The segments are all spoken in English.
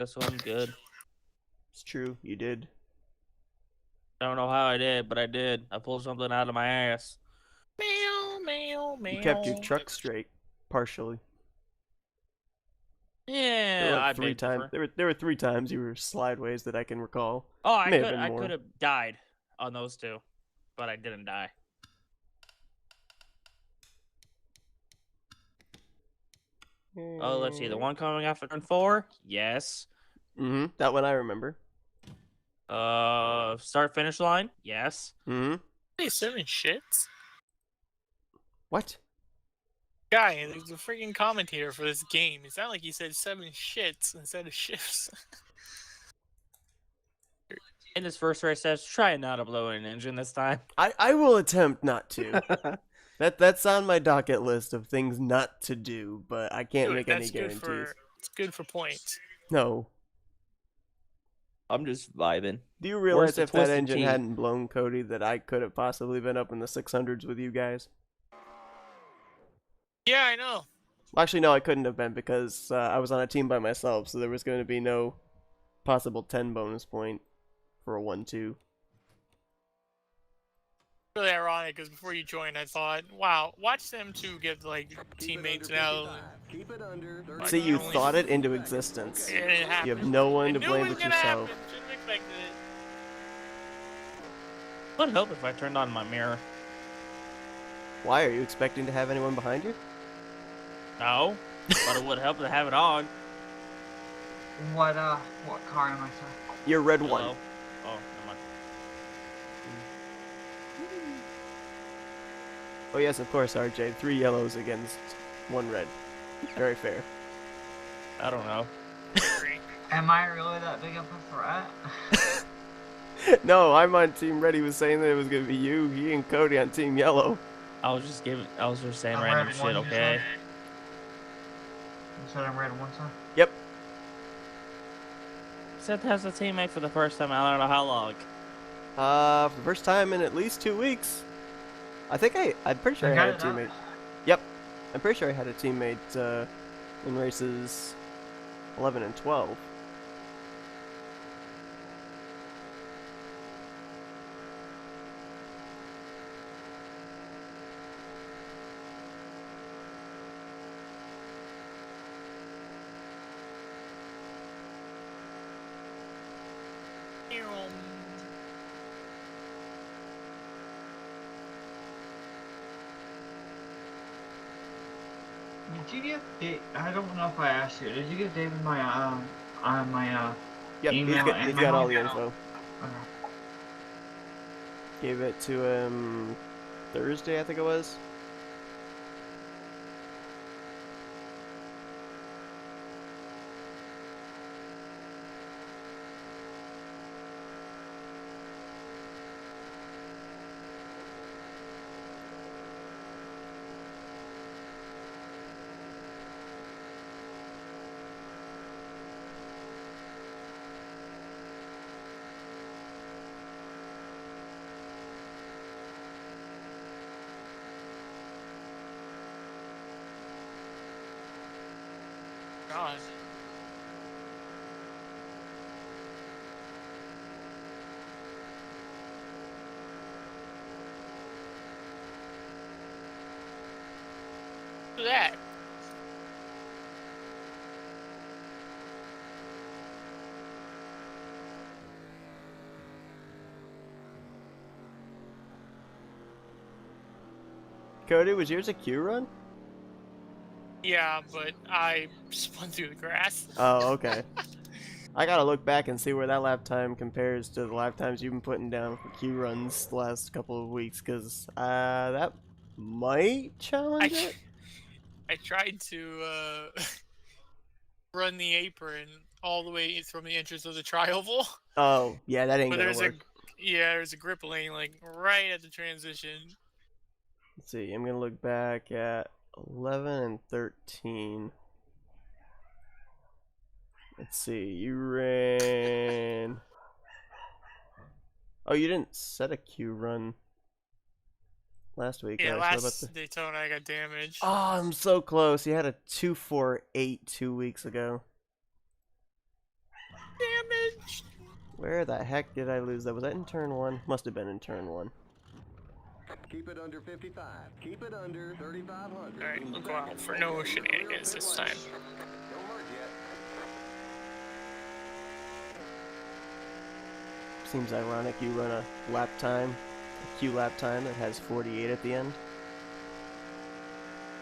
This one's good. It's true, you did. I don't know how I did, but I did. I pulled something out of my ass. Meow, meow, meow. You kept your truck straight, partially. Yeah, There were like I 3 beg times. differ. There were 3 times you were slideways that I can recall. Oh, May have been I more. could have died on those two, but I didn't die. Oh, let's see. The one coming after turn 4? Yes. That one I remember. Start finish line? Yes. Hey, 7 shits? What? Guy, there's a freaking commentator for this game. It's not like he said 7 shits instead of shifts. In his first race says, try not to blow an engine this time. I will attempt not to. That's on my docket list of things not to do, but I can't make any guarantees. It's good for points. No. I'm just vibing. Do you realize the if that twisted engine T? hadn't blown, Cody, that I could have possibly been up in the 600s with you guys? Yeah, I know. Well, actually, no, I couldn't have been because I was on a team by myself, so there was going to be no possible 10 bonus point for a 1-2. Really ironic because before you joined, I thought, wow, watch them two get like teammates now. See, you thought it into existence. And it happened. You have no one to I knew blame it was but gonna yourself. happen. Shouldn't have expected it. Would help if I turned on my mirror. Why? Are you expecting to have anyone behind you? No, but it would help to have it on. What car am I, sir? You're red Hello? one. Oh, never mind. Oh yes, of course, RJ. 3 yellows against 1 red. Very fair. I don't know. Am I really that big of a threat? No, I'm on Team Red. He was saying that it was going to be you, he, and Cody on Team Yellow. I was just saying I'm random red shit, one, you okay? said? You said I'm red one, sir? Yep. Seth has a teammate for the first time. I don't know how long. For the first time in at least 2 weeks. I'm pretty sure I had a teammate. Yep. I'm pretty sure I had a teammate in races 11 and 12. Did you give Dave, I don't know if I asked you, did you give David my, Yep, email he's got all the info. Okay. Gave it to him Thursday, I think it was. God. Look at that. Cody, was yours a Q run? Yeah, but I spun through the grass. Oh, okay. I gotta look back and see where that lap time compares to the lap times you've been putting down for Q runs the last couple of weeks, because that might challenge it. I tried to run the apron all the way from the entrance of the tri-oval. Oh, yeah, that ain't But gonna work. there's a grip lane like right at the transition. Let's see, I'm gonna look back at 11 and 13. Let's see, you ran... Oh, you didn't set a Q run last week. Yeah, Gosh, last Daytona I got damaged. Oh, I'm so close. You had a 248 2 weeks ago. Where the heck did I lose that? Was that in turn 1? Must have been in turn 1. Keep it under 55. Keep it under 3,500. Alright, look out for no shenanigans this time. Don't merge yet. Seems ironic you run a lap time, a Q lap time that has 48 at the end.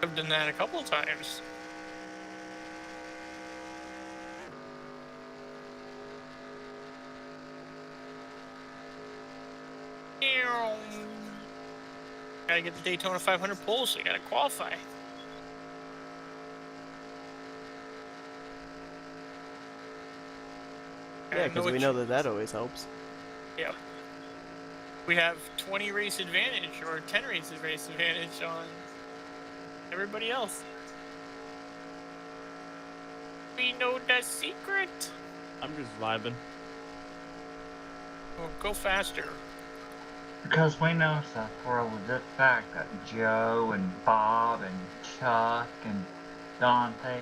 I've done that a couple of times. Gotta get the Daytona 500 pole, so you gotta qualify. Yeah, because we know that always helps. Yep. We have 20 race advantage, or 10 race advantage on everybody else. We know the secret. I'm just vibing. Well, go faster. Because we know stuff for a legit fact that Joe and Bob and Chuck and Dante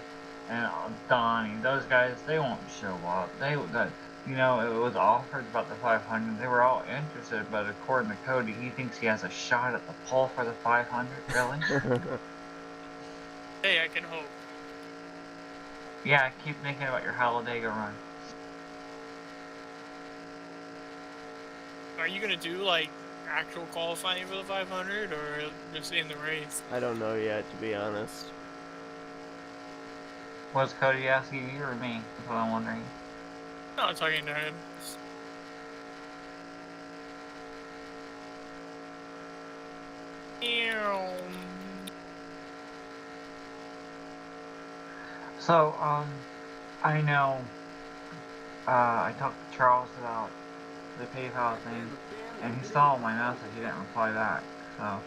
and Donnie, those guys, they won't show up. You know, it was offered about the 500. They were all interested, but according to Cody, he thinks he has a shot at the pole for the 500. Really? Hey, I can hope. Yeah, keep thinking about your Talladega run. Are you gonna do like actual qualifying for the 500 or just in the race? I don't know yet, to be honest. Was Cody asking you or me? That's what I'm wondering. No, I'm talking to him. So, I know, I talked to Charles about the PayPal thing, and he saw my message, he didn't reply back. So,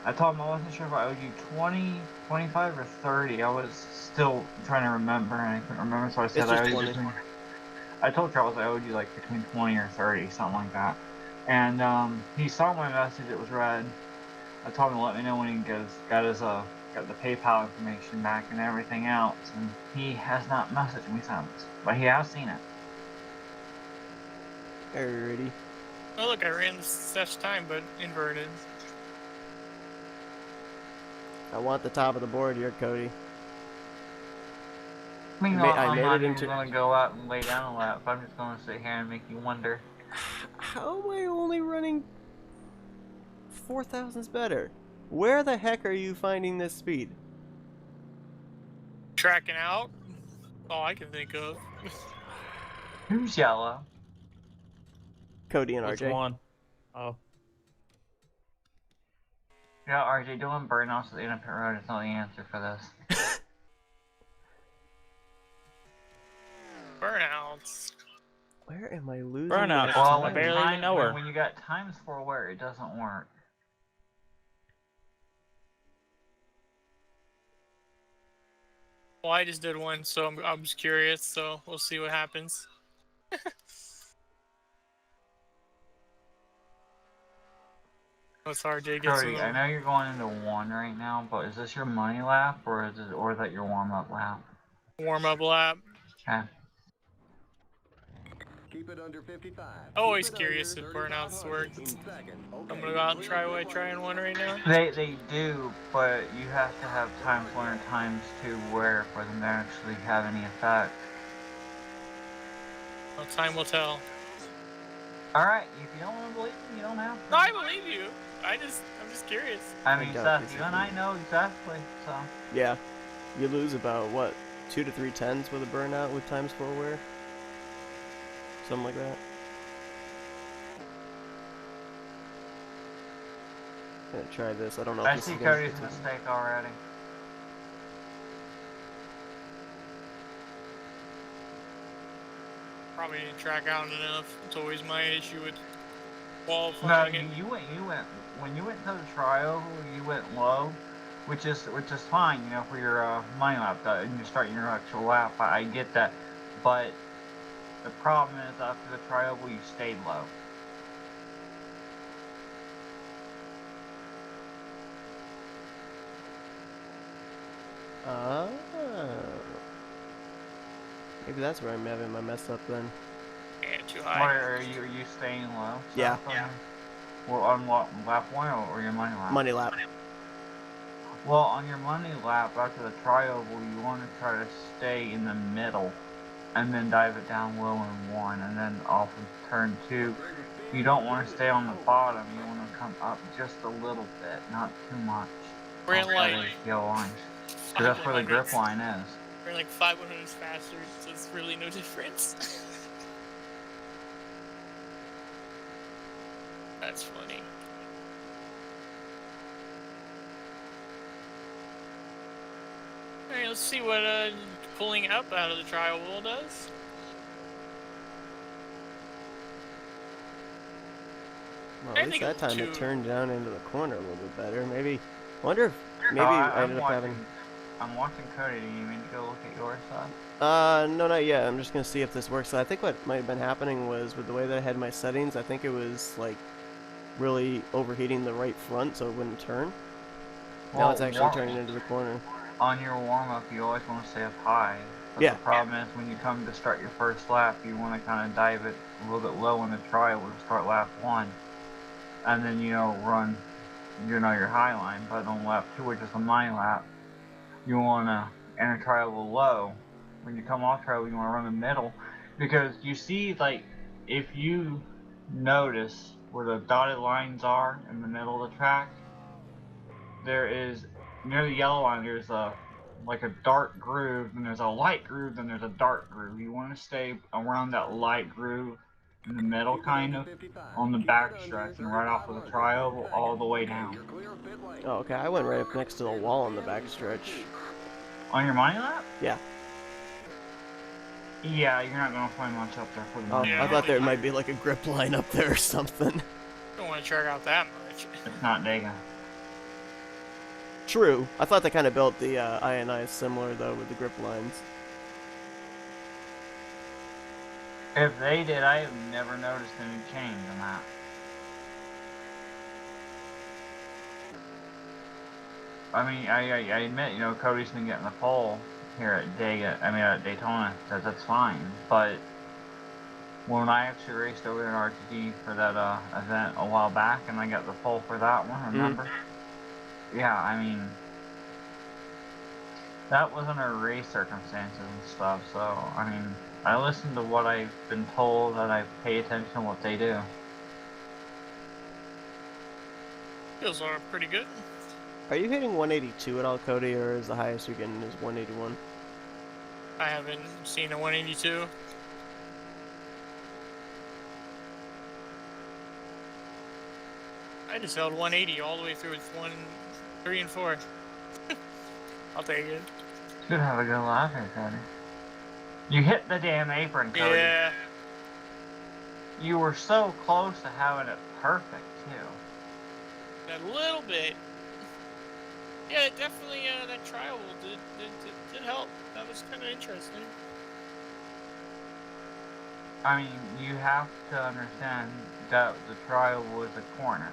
I told him I wasn't sure if I owed you 20, 25, or 30. I was still trying to remember, and I couldn't remember, so I said I owed you 20. I told Charles I owed you like between 20 or 30, something like that. And he saw my message, it was read. I told him to let me know when he got the PayPal information back and everything else, and he has not messaged me since, but he has seen it. Alrighty. Oh look, I ran the Steph's time, but inverted. I want the top of the board here, Cody. Meanwhile, I I'm made not it even into- going to go out and lay down a lap. I'm just going to sit here and make you wonder. How am I only running 4 thousandths better? Where the heck are you finding this speed? Tracking out? All I can think of. Who's yellow? Cody and Which RJ. one? Oh. Yeah, RJ, doing burnouts at the end of pit road is not the answer for this. Burnouts. Where am I losing? Burnout. my Well, I time? barely even know her. When you got times for where it doesn't work. Well, I just did one, so I'm just curious. So we'll see what happens. What's RJ gets Cody, I know you're going into one right now, but is this your money lap or is that your warm up lap? warm up lap. Okay. Keep it under 55. Always Keep it curious under if burnouts 3,500 work. in second. I'm Okay, gonna go out and clear try pit lane. trying one right now. They do, but you have to have times 1 or times 2 where for them to actually have any effect. Well, time will tell. Alright, if you don't want to believe me, you don't have to. No, I believe you. I'm just curious. I mean, I doubt Seth, this you is and I good. know exactly, so. Yeah. You lose about, what, 2 to 3 tenths with a burnout with times 4 wear? Something like that. I'm gonna try this. I don't know if I this see is gonna Cody's mistake already. Probably didn't track out enough. It's always my issue with No, qualifying. you went, when you went to the trioval, you went low, which is fine, you know, for your money lap, and you're starting your actual lap. I get that, but the problem is after the trioval, you stayed low. Maybe that's where I'm having my mess up then. Yeah. get too What, high. are you staying low? Yeah. Well, on what, lap 1 or your money lap? Money lap. Well, on your money lap after the trioval, you want to try to stay in the middle, and then dive it down low in 1, and then off of turn 2. You don't want to stay on the bottom. You want to come up just a little bit, not too much. We're in like yellow lines. Because that's where the grip line is. We're like 500s faster, so it's really no difference. That's funny. Alright, let's see what pulling up out of the trial wheel does. Well, at least that time it turned down into the corner a little bit better. Maybe, I wonder if maybe I ended up having. I'm watching Cody. Do you mean to go look at your side? No, not yet. I'm just gonna see if this works. So I think what might have been happening was with the way that I had my settings, I think it was like really overheating the right front so it wouldn't turn. Now it's actually turning into the corner. On your warm-up, you always want to stay up high. But Yeah. the problem is when you come to start your first lap, you want to kind of dive it a little bit low in the trial to start lap 1. And then, run, your high line. But on lap 2, which is the money lap, you want to enter trial low. When you come off trial, you want to run the middle. Because you see, like, if you notice where the dotted lines are in the middle of the track, there is, near the yellow line, there's like a dark groove, and there's a light groove, then there's a dark groove. You want to stay around that light groove in the middle, kind of, on the back stretch, and right off of the trial all the way down. Oh, okay. I went right up next to the wall on the back stretch. On your money lap? Yeah. Yeah, you're not going to find much up there for the money. I thought there might be like a grip line up there or something. Don't want to track out that much. It's not Daytona. True. I thought they kind of built the INI similar though with the grip lines. If they did, I have never noticed any change in that. I mean, I admit, Cody's been getting the pole here at Daytona. That's fine. But when I actually raced over in RTD for that event a while back, and I got the pole for that one, remember? Yeah, I mean, that was under race circumstances and stuff. So, I mean, I listen to what I've been told, and I pay attention to what they do. Feels pretty good. Are you hitting 182 at all, Cody, or is the highest you're getting is 181? I haven't seen a 182. I just held 180 all the way through with 1, 3, and 4. I'll take it. Should have a good laugh here, Cody. You hit the damn apron, Cody. Yeah. You were so close to having it perfect, too. A little bit. Yeah, definitely that trial did help. That was kind of interesting. I mean, you have to understand that the trial was a corner.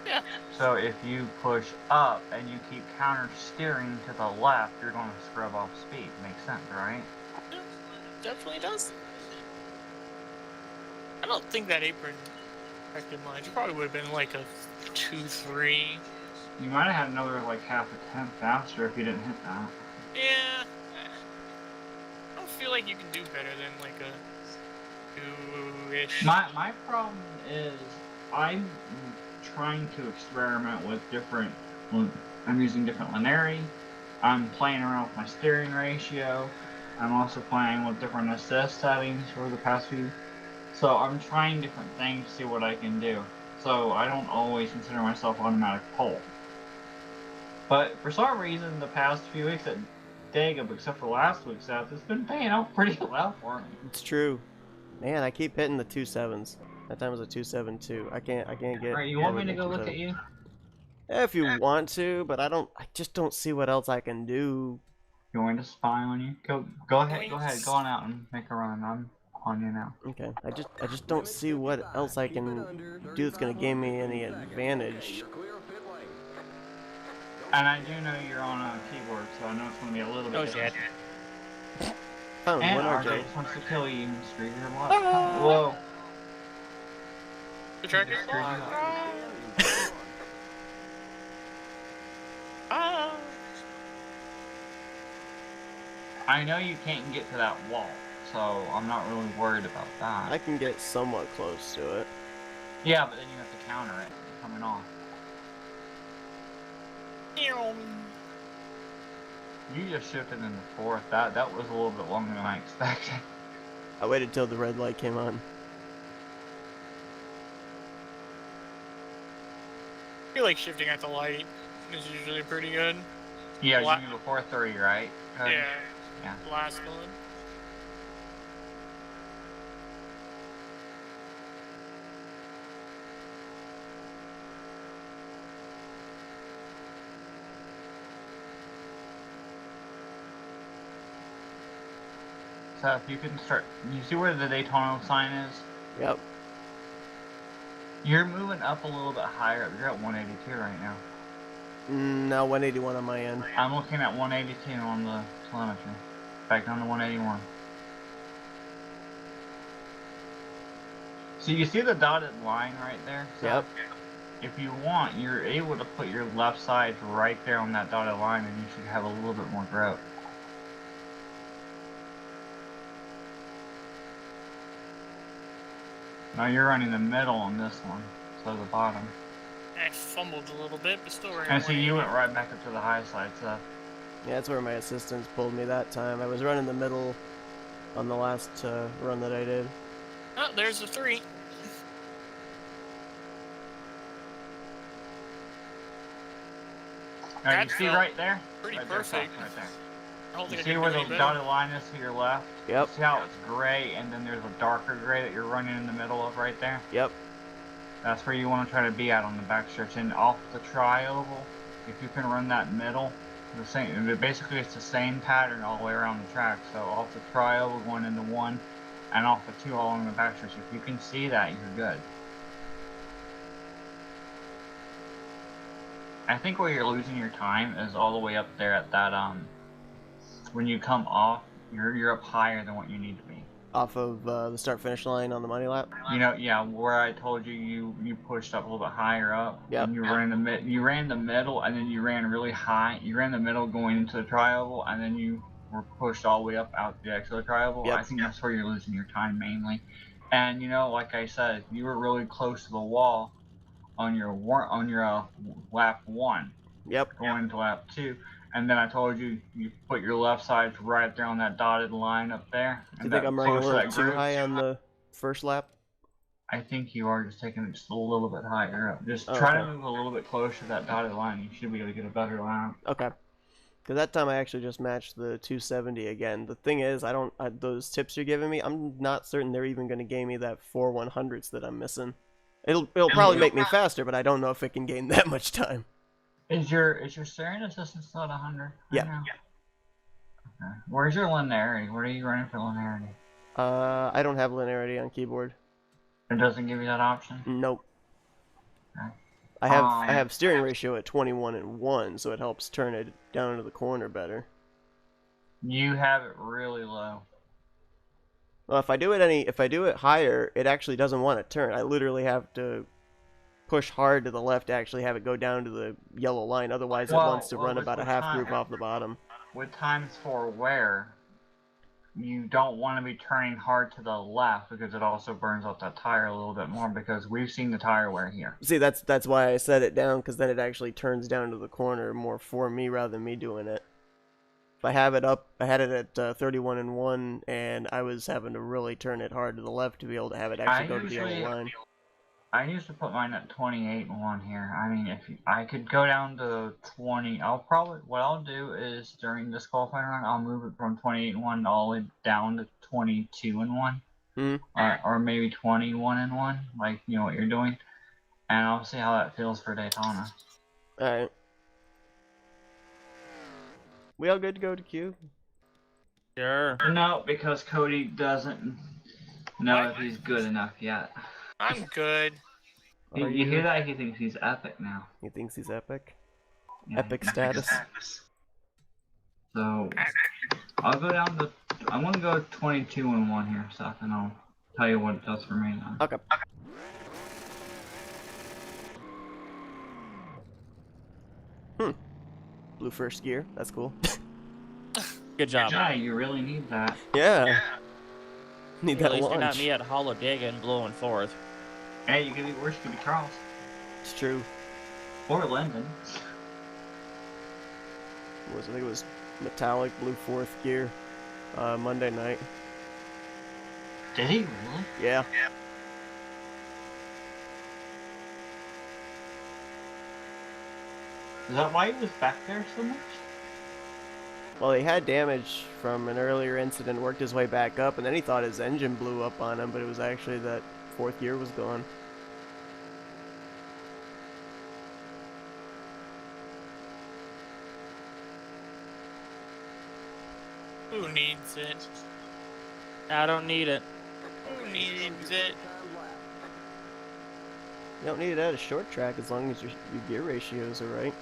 Yeah. So if you push up and you keep counter steering to the left, you're going to scrub off speed. Makes sense, right? Yeah, definitely does. I don't think that apron affected mine. It probably would have been like a 2-3. You might have had another like half a tenth faster if you didn't hit that. Yeah. I don't feel like you can do better than like a 2-ish. My problem is I'm trying to experiment with different. I'm using different linearity. I'm playing around with my steering ratio. I'm also playing with different assist settings for the past few. So I'm trying different things to see what I can do. So I don't always consider myself automatic pole. But for some reason, the past few weeks at Daytona, except for last week's set, it's been paying out pretty well for me. It's true. Man, I keep hitting the 2.7s. That time was a 2.72. I can't get. Alright, you want me to go look at you? If you want to, but I just don't see what else I can do. You want me to spy on you? Go ahead, go on out and make a run. I'm on you now. Okay. I just don't see what else I can do that's gonna give me any advantage. And I do know you're on a keyboard, so I know it's gonna be a little bit different. Oh, And one RJ RJ. just wants to kill you and screw your luck. Whoa. The track is Screwed you blocked. up. Ah. I know you can't get to that wall, so I'm not really worried about that. I can get somewhat close to it. Yeah, but then you have to counter it coming off. You just shifted into fourth. That was a little bit longer than I expected. I waited till the red light came on. I feel like shifting at the light is usually pretty good. Yeah, you do before 3, right? Yeah. Yeah. Last one. So if you can start, you see where the Daytona sign is? Yep. You're moving up a little bit higher up. You're at 182 right now. Now 181 on my end. I'm looking at 182 on the telemetry. Back down to 181. So you see the dotted line right there? So Yep. if you want, you're able to put your left side right there on that dotted line and you should have a little bit more growth. Now you're running the middle on this one, so the bottom. I fumbled a little bit, but still ran And so you away. went right back up to the high side, so... Yeah, that's where my assistants pulled me that time. I was running the middle on the last run that I did. Oh, there's the 3. Now you That see felt right there? pretty Right there, perfect. right there. I don't You think I see can where do the any better. dotted line is to your left? Yep. See how it's gray and then there's a darker gray that you're running in the middle of right there? Yep. That's where you want to try to be at on the back stretch. And off the tri-oval, if you can run that middle, the same. Basically, it's the same pattern all the way around the track. So off the tri-oval going into 1, and off the 2 all along the back stretch. If you can see that, you're good. I think where you're losing your time is all the way up there at that when you come off, you're up higher than what you need to be. Off of the start-finish line on the money lap. You know, yeah, where I told you you pushed up a little bit higher up. Yep. And you ran you ran the middle, and then you ran really high. You ran the middle going into the tri-oval, and then you were pushed all the way up out the exit of the tri-oval. Yep. I think that's where you're losing your time mainly. And you know, like I said, you were really close to the wall on your lap 1. Yep. Going into lap 2. And then I told you, you put your left side right there on that dotted line up there. Do you think I'm running a little too high on the first lap? I think you are just taking it just a little bit higher up. Just try to move a little bit closer to that dotted line. You should be able to get a better lap. Okay. Because that time I actually just matched the 270 again. The thing is, those tips you're giving me, I'm not certain they're even going to gain me that 4 100s that I'm missing. It'll probably make me faster, but I don't know if it can gain that much time. Is your steering assistance still at 100? Yeah. Okay. Where's your linearity? What are you running for linearity? I don't have linearity on keyboard. It doesn't give you that option? Nope. Okay. I have steering ratio at 21:1, so it helps turn it down into the corner better. You have it really low. Well, if I do it higher, it actually doesn't want to turn. I literally have to push hard to the left to actually have it go down to the yellow line. Otherwise, it wants to run about a half group off the bottom. With times 4 wear, you don't want to be turning hard to the left because it also burns out that tire a little bit more because we've seen the tire wear here. See, that's why I set it down, because then it actually turns down to the corner more for me rather than me doing it. If I have it up, I had it at 31:1, and I was having to really turn it hard to the left to be able to have it actually go to the yellow line. I used to put mine at 28:1 here. I mean, if I could go down to 20, what I'll do is during this qualifying run, I'll move it from 28:1 all the way down to 22:1, or maybe 21:1, like you know what you're doing, and I'll see how that feels for Daytona. All right. We all good to go to Q? Sure. No, because Cody doesn't know if he's good enough yet. I'm good. You hear that? He thinks he's epic now. He thinks he's epic? Yeah, Epic status? So, I'll go down to, I'm going to go 22:1 here, Seth, and I'll tell you what it does for me now. Okay. Blue first gear. That's cool. Good job. Yeah, you really need that. Yeah. Need At that least you're not launch. me at Talladega and blowing fourth. Hey, you could be worse. You could be Charles It's true. or Lyndon. I think it was metallic blue fourth gear. Monday night. Did he really? Yeah. Is that why he was back there so much? Well, he had damage from an earlier incident, worked his way back up, and then he thought his engine blew up on him, but it was actually that fourth gear was gone. Who needs it? I don't need it. Who needs it? You don't need it at a short track as long as your gear ratios are right.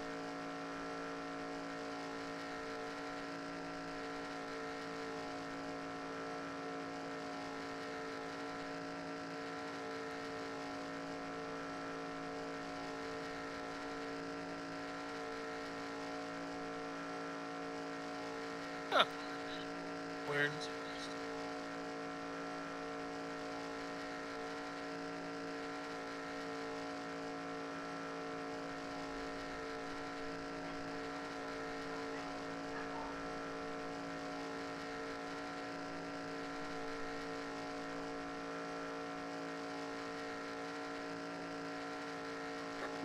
Weird.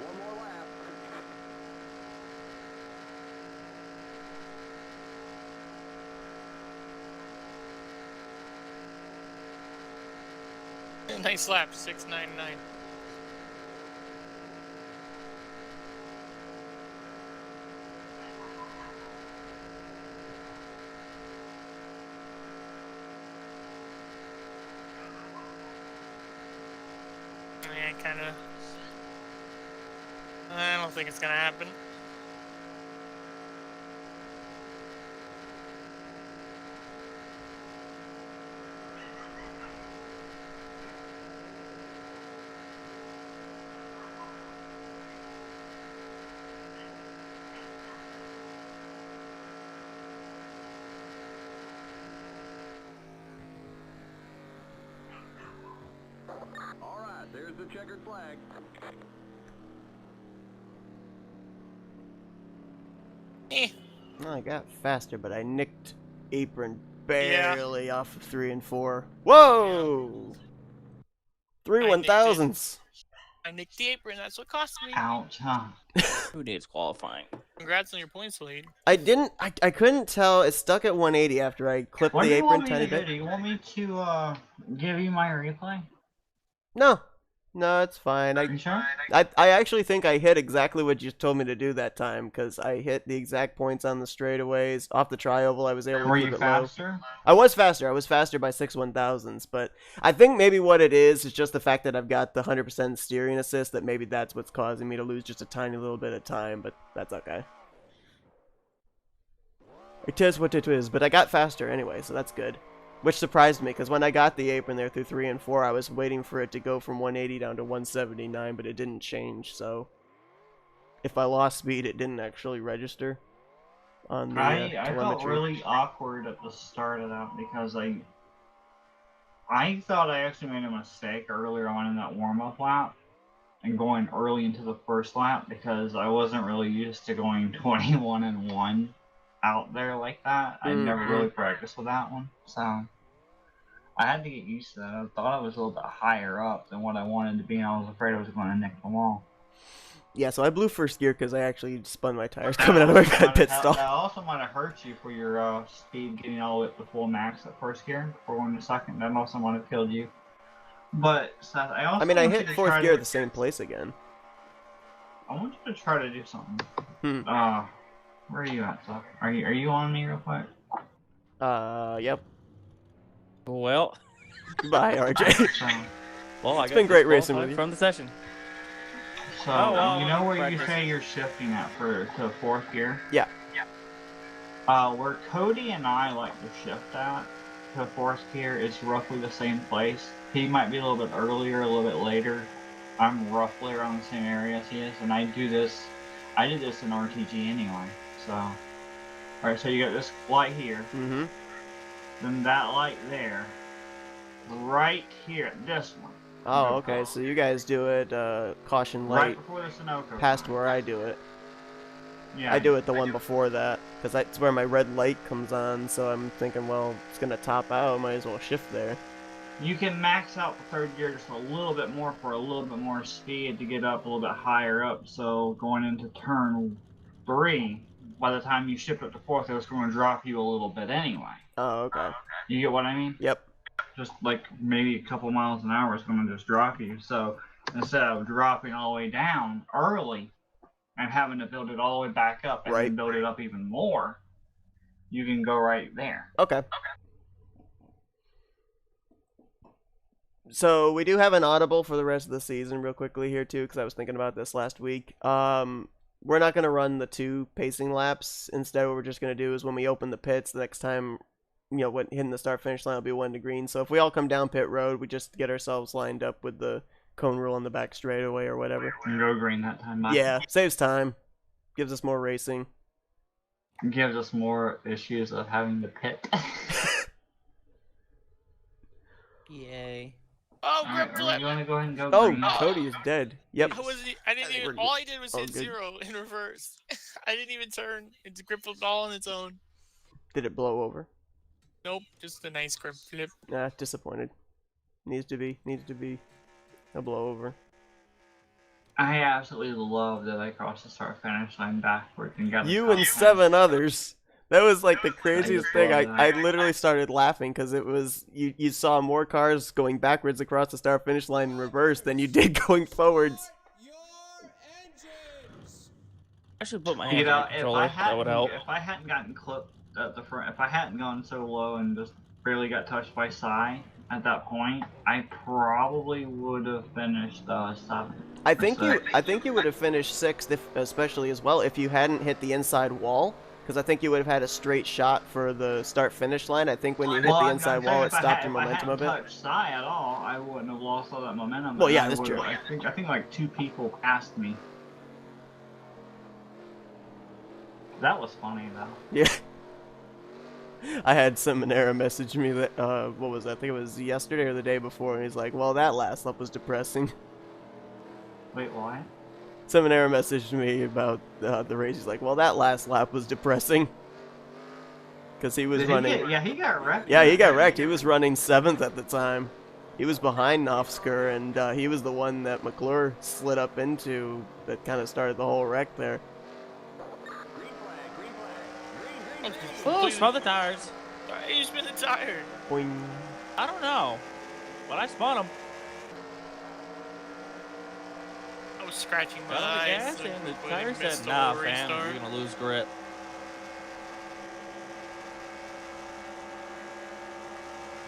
One more lap. Nice lap, 699. Yeah, kinda. I don't think it's gonna happen. All right, there's the checkered flag. Eh. No, I got faster, but I nicked apron barely off of 3 and 4. Whoa! 3 I nicked 1000s. I nicked the apron, that's what cost me. Ouch, huh? Who needs qualifying? Congrats on your points lead. I couldn't tell. It stuck at 180 after I clipped What the do you want apron me tiny to do? bit. Do you want me to give you my replay? No, it's fine. You sure? I actually think I hit exactly what you told me to do that time, because I hit the exact points on the straightaways. Off the tri-oval, I was able to Were keep you it low. faster? I was faster. I was faster by 6 1000s, but I think maybe what it is just the fact that I've got the 100% steering assist, that maybe that's what's causing me to lose just a tiny little bit of time, but that's okay. It is what it is, but I got faster anyway, so that's good. Which surprised me, because when I got the apron there through 3 and 4, I was waiting for it to go from 180 down to 179, but it didn't change, so if I lost speed, it didn't actually register on the I felt telemetry. really awkward at the start of that because I thought I actually made a mistake earlier on in that warm-up lap and going early into the first lap because I wasn't really used to going 21 and 1 out there like that. I never really practiced with that one, so I had to get used to that. I thought I was a little bit higher up than what I wanted to be, and I was afraid I was going to nick the wall. Yeah, so I blew first gear because I actually spun my tires coming out of my pit stall. That also might have hurt you for your speed getting all the way up to full max at first gear before going to second. That also might have killed you. But Seth, I hit fourth gear at the same place again. I want you to try to do something. Where are you at, Seth? Are you on me real quick? Yep. Well, Bye, RJ. well, I It's got been great racing with disqualified you. from the session. So, Oh, well, you know where practice. you say you're shifting at to fourth gear? Yeah. Where Cody and I like to shift at to fourth gear is roughly the same place. He might be a little bit earlier, a little bit later. I'm roughly around the same area as he is, and I do this. I did this in RTG anyway, so. Alright, so you got this light here, Mm-hmm. then that light there, right here, this one. Oh, okay. So you guys do it caution Right light before the Sunoco past sign. where I do it. Yeah. I do it the one before that because that's where my red light comes on. So I'm thinking, well, it's gonna top out. Might as well shift there. You can max out the third gear just a little bit more for a little bit more speed to get up a little bit higher up. So going into turn 3, by the time you shift up to fourth, it's going to drop you a little bit anyway. Oh, okay. You get what I mean? Yep. Just like maybe a couple miles an hour is going to just drop you. So instead of dropping all the way down early and having to build it all the way back up and then build it up even more, you can go right there. Okay. So we do have an audible for the rest of the season real quickly here too, because I was thinking about this last week. We're not going to run the 2 pacing laps. Instead, what we're just going to do is when we open the pits, the next time, you know, when hitting the start-finish line will be 1 to green. So if we all come down pit road, we just get ourselves lined up with the cone rule on the back straightaway or whatever. And go green that time. Yeah, saves time. Gives us more racing. Gives us more issues of having to pit. Yay. Oh, Alright, grip flip! you want to go ahead and go Oh, green? Cody is dead. Yep. I didn't even. All I did was hit good. 0 in reverse. I didn't even turn. It's grip flipped all on its own. Did it blow over? Nope, just a nice grip flip. Nah, disappointed. Needs to be a blow over. I absolutely love that I crossed the start finish line backwards and got You and 7 others. That was like the craziest just thing. love I that. literally started laughing because it was you saw more cars going backwards across the start finish line in reverse than you did going forwards. I should put my hand You know, on the controller. That would help. if I hadn't gotten clipped at the front, if I hadn't gone so low and just barely got touched by Psy at that point, I probably would have finished 7th. I think you would have finished 6th, especially as well, if you hadn't hit the inside wall. Because I think you would have had a straight shot for the start finish line. I think when you hit the inside wall, it stopped your momentum a bit. If I hadn't touched Psy at all, I wouldn't have lost all that momentum. Well, yeah, that's true. I think like 2 people passed me. That was funny though. Yeah. I had Seminara message me that, what was that? I think it was yesterday or the day before, and he's like, well, that last lap was depressing. Wait, what? Seminara messaged me about the race. He's like, well, that last lap was depressing. Because he was running... he got wrecked. Yeah, he got wrecked. He was running 7th at the time. He was behind NNSCRA, and he was the one that McClure slid up into that kind of started the whole wreck there. Oh, smell the tires. You spin the tire. Boing. I don't know. But I spun them. I was scratching my Got on the eyes. gas and the when tire it said, missed the nah, whole fam, restart. you're going to lose grip.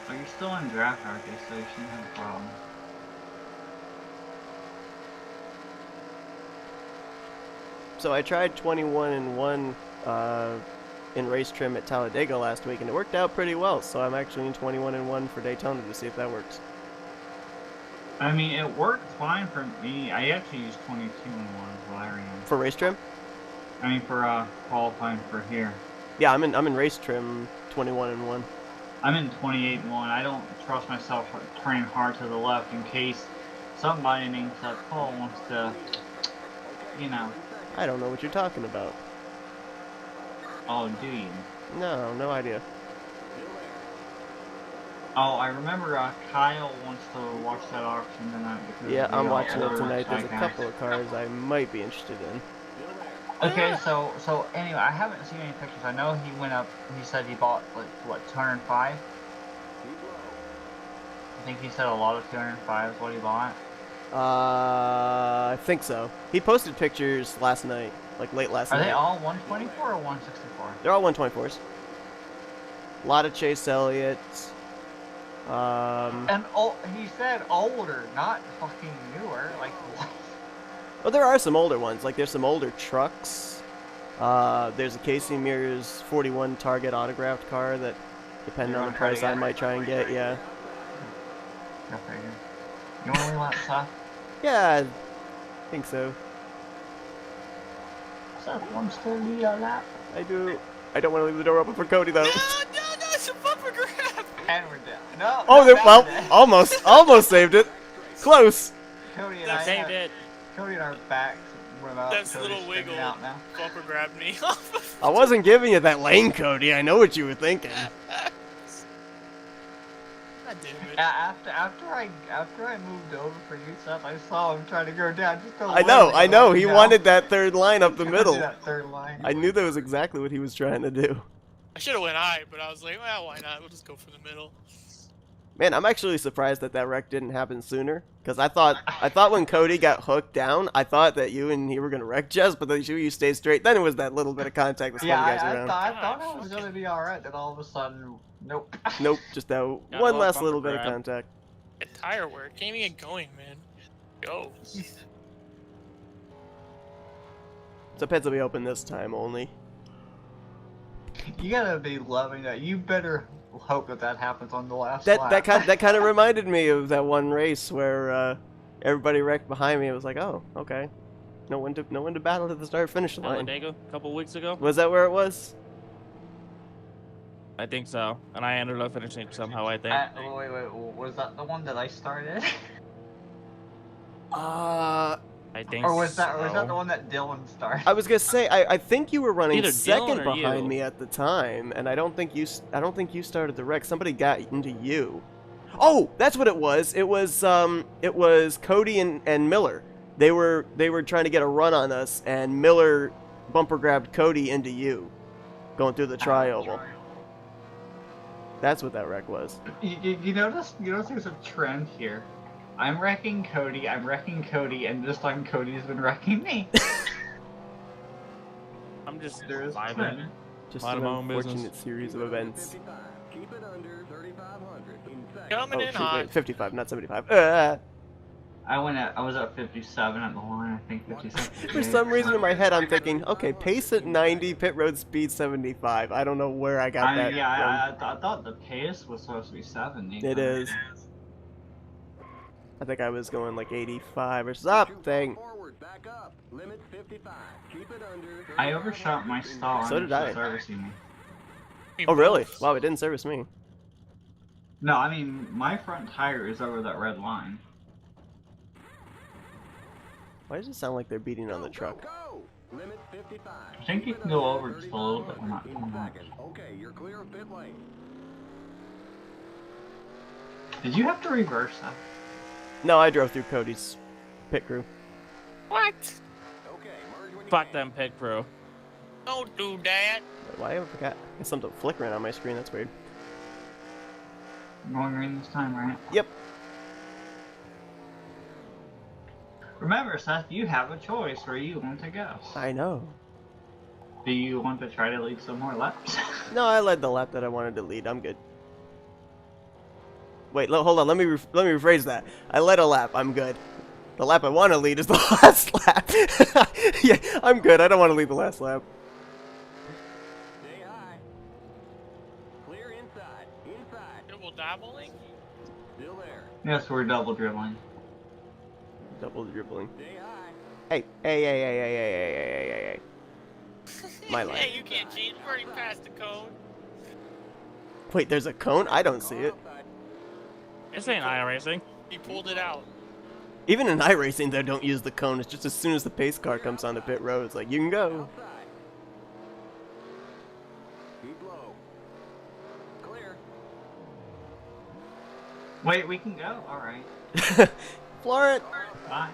Oh, you're still in draft RJ, so you shouldn't have a problem. So I tried 21-1 in race trim at Talladega last week, and it worked out pretty well. So I'm actually in 21-1 for Daytona to see if that works. I mean, it worked fine for me. I actually used 22-1 for Larry. For race trim? I mean, for qualifying for here. Yeah, I'm in race trim 21-1. I'm in 28-1. I don't trust myself turning hard to the left in case somebody named Paul wants to, you know. I don't know what you're talking about. Oh, do you? No idea. Oh, I remember Kyle wants to watch that auction tonight. Yeah, I'm watching it tonight. There's a couple of cars I might be interested in. Okay, so anyway, I haven't seen any pictures. I know he went up. He said he bought like what 205. I think he said a lot of 205 is what he bought. I think so. He posted pictures last night, like late last night. Are they all 124 or 164? They're all 124s. A lot of Chase Elliott's. And he said older, not fucking newer. Like what? Well, there are some older ones. Like there's some older trucks. There's a Casey Mears 41 Target autographed car that, depending on the price, I might try and get. Yeah. Go figure. You want to leave that stuff? Yeah, I think so. Seth wants to lead a lap. I do. I don't want to leave the door open for Cody though. No, it's a bumper grab. And we're down. No. Oh, no, well, we're dead. almost saved it. Close. Cody and They I Saved it. Cody and our backs went up. That's Cody's little spinning wiggle. out now. Bumper grabbed me. I wasn't giving you that lane, Cody. I know what you were thinking. God damn it. After I moved over for you, Seth, I saw him trying to go down just a I know. little bit He down. wanted that third line up the He wanted middle. that third line. I knew that was exactly what he was trying to do. I should have went high, but I was like, well, why not? We'll just go for the middle. Man, I'm actually surprised that wreck didn't happen sooner. Because I thought when Cody got hooked down, I thought that you and he were gonna wreck Jess, but then you stayed straight. Then it was that little bit of contact with some Yeah, guys around. I thought I was gonna be alright, then all of a sudden, nope. Nope, just that a one little last bumper little bit of grab. contact. Get tire wear. Can't even get going, man. Go. So pits will be open this time only. You gotta be loving that. You better hope that happens on the last That lap. that kind of reminded me of that one race where everybody wrecked behind me. It was like, oh, okay, no one to battle at the start finish line. Talladega a couple weeks ago. Was that where it was? I think so. And I ended up finishing somehow, I think. Wait, was that the one that I started? I think Or was that the so. one that Dylan started? I was gonna say I think you were running Either second Dylan or behind you. me at the time, and I don't think you started the wreck. Somebody got into you. Oh, that's what it was. It was Cody and Miller. They were trying to get a run on us, and Miller bumper grabbed Cody into you, going through the tri-oval. That's what that wreck was. You notice there's a trend here. I'm wrecking Cody, and this time Cody's been wrecking me. I'm just There is a vibing. trend. Just Mind an my own unfortunate business. series of events. 55. Keep it under 3,500. In second. Coming Oh in shoot, hot. wait, 55, not 75. I was at 57 at the line, I think 57. For some reason in my head I'm thinking, okay, pace at 90, pit road speed 75. I don't know where I got that from. I thought the pace was supposed to be 70. It is. I think I was going like 85 or something. Forward, back up. Limit 55. Keep it under. I overshot my stall. So did I. Servicing me. Oh really? Wow, it didn't service me. No, I mean my front tire is over that red line. Why does it sound like they're beating on the Go, truck? go. Limit 55. I think you Keep can it go under over just a little bit, 3,500 not in too much. second. Okay, you're clear of pit lane. Did you have to reverse that? No, I drove through Cody's pit crew. What? Okay, merge when you Fuck can. them pit crew. Don't do that. Wait, why have I got something flickering on my screen? That's weird. I'm going green this time, right? Yep. Remember, Seth, you have a choice where you want to go. I know. Do you want to try to lead some more laps? No, I led the lap that I wanted to lead. I'm good. Wait, hold on. Let me rephrase that. I led a lap. I'm good. The lap I want to lead is the last lap. Yeah, I'm good. I don't want to lead the last lap. Stay high. Clear inside. Inside. Double dabbling? Still there. Yes, we're double dribbling. Double dribbling. Stay high. Hey. My line. Hey, you can't cheat. We're already past the cone. Wait, there's a cone? I don't see it. Outside. This ain't iRacing. He pulled it out. Even in iRacing, they don't use the cone. It's just as soon as the pace car comes on the pit road, it's like, you can go. Outside. Keep low. Clear. Wait, we can go? Alright. Floor it. Bye.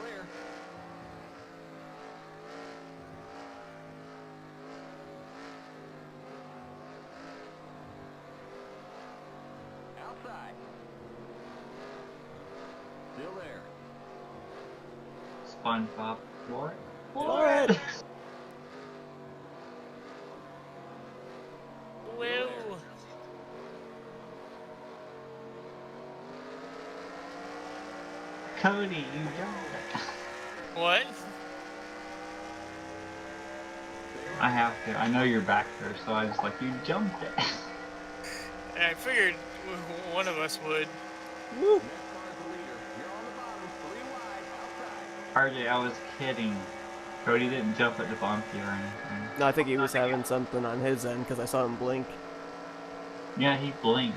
Clear. Outside. Still there. SpongeBob. Floor it. Floor it. Woo. Cody, you jumped. What? I have to. I know you're back there, so I just like, you jumped it. I figured one of us would. Woo. Next car's the leader. You're on the bottom. 3 wide. Outside. RJ, I was kidding. Cody didn't jump at the bumpy or anything. No, I think he was having something on his end because I saw him blink. Yeah, he blinked.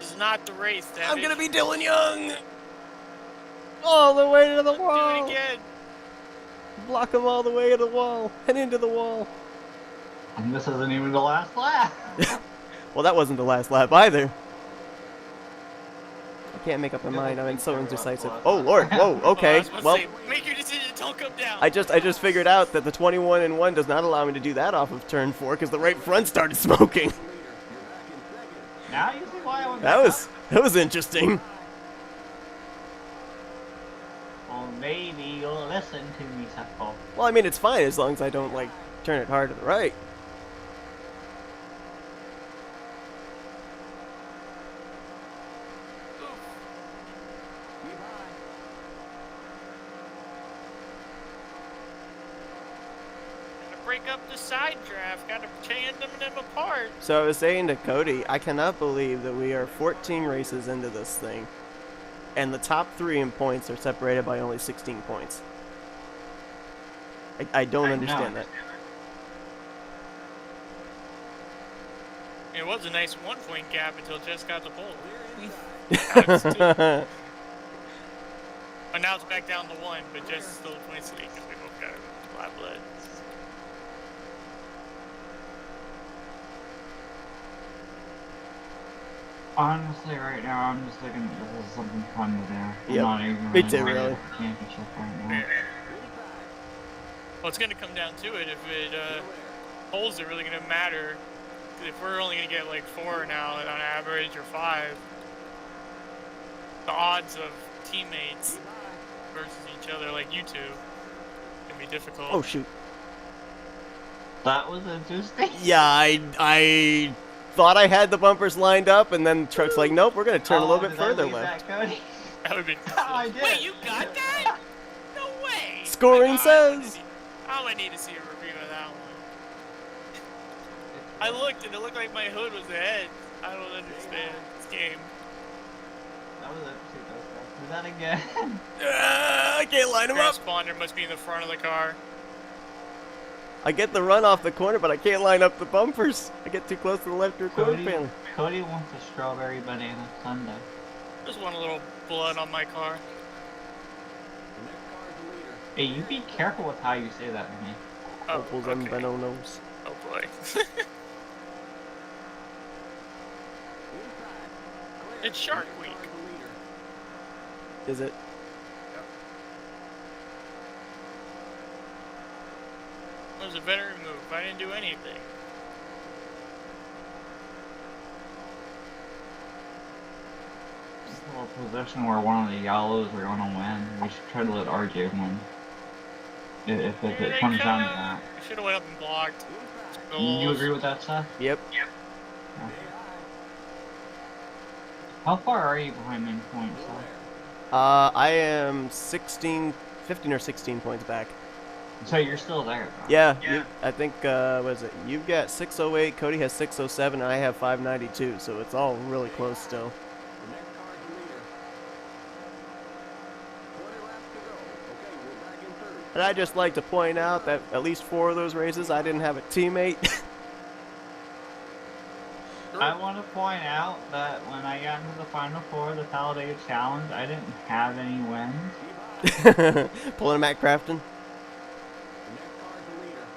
This is not the race, damn I'm it. gonna be Dylan Young! All the way to the Let's wall! do it again. Block him all the way to the wall and into the wall. And this isn't even the last lap. Well, that wasn't the last lap either. I can't make up my mind. I'm so indecisive. Oh lord! Whoa. Okay. I was about to Well, say, make your decision. Don't come down. I just figured out that the 21 and 1 does not allow me to do that off of turn 4 because the right front started smoking. Now you see why I went That was interesting. Well, maybe you'll listen to me, Suckle. Well, I mean it's fine as long as I don't like turn it hard to the right. Break up the side draft. Gotta tandem them apart. So I was saying to Cody, I cannot believe that we are 14 races into this thing, and the top 3 in points are separated by only 16 points. I don't understand that. It was a nice 1 point gap until Jess got the pole. Now it's 2. But now it's back down to 1, but Jess is still 20 because we both got black blood. Honestly, right now, I'm just thinking this is something fun to do. I'm Yep, not even me too, worried really. about the championship right now. Well, it's gonna come down to it. If it holes are really gonna matter. 'Cause if we're only gonna get like 4 now on average or 5, the odds of teammates versus each other, like you two, can be difficult. Oh shoot. That was interesting. Yeah, I thought I had the bumpers lined up, and then the truck's like, nope, we're gonna turn a little bit did I further leave left. That, Cody? That would be. I did. Wait, you got that? No way. Scoring I says. I need to see a review of that one. I looked and it looked like my hood was ahead. I don't understand this game. That was interesting. Do that again. I can't line him up. Transponder must be in the front of the car. I get the run off the corner, but I can't line up the bumpers. I get too close to the left rear quarter panel. Cody wants a strawberry banana sundae. Just want a little blood on my car. Hey, you be careful with how you say that to me. Oh, Opals and okay. bananas. Oh boy. It's Shark Week. Is it? It was a veteran move. I didn't do anything. This is a little position where one of the yellows are gonna win. We should try to let RJ win. If it comes down to that. I should have went up and blocked. You agree with that, Seth? Yep. Yeah. How far are you behind main points, Seth? I am 15 or 16 points back. So you're still there, though. Yeah, I think, what is it? You've got 608, Cody has 607, and I have 592, so it's all really close still. And I'd just like to point out that at least 4 of those races, I didn't have a teammate. I want to point out that when I got into the Final Four of the Talladega Challenge, I didn't have any wins. Pulling a Matt Crafton.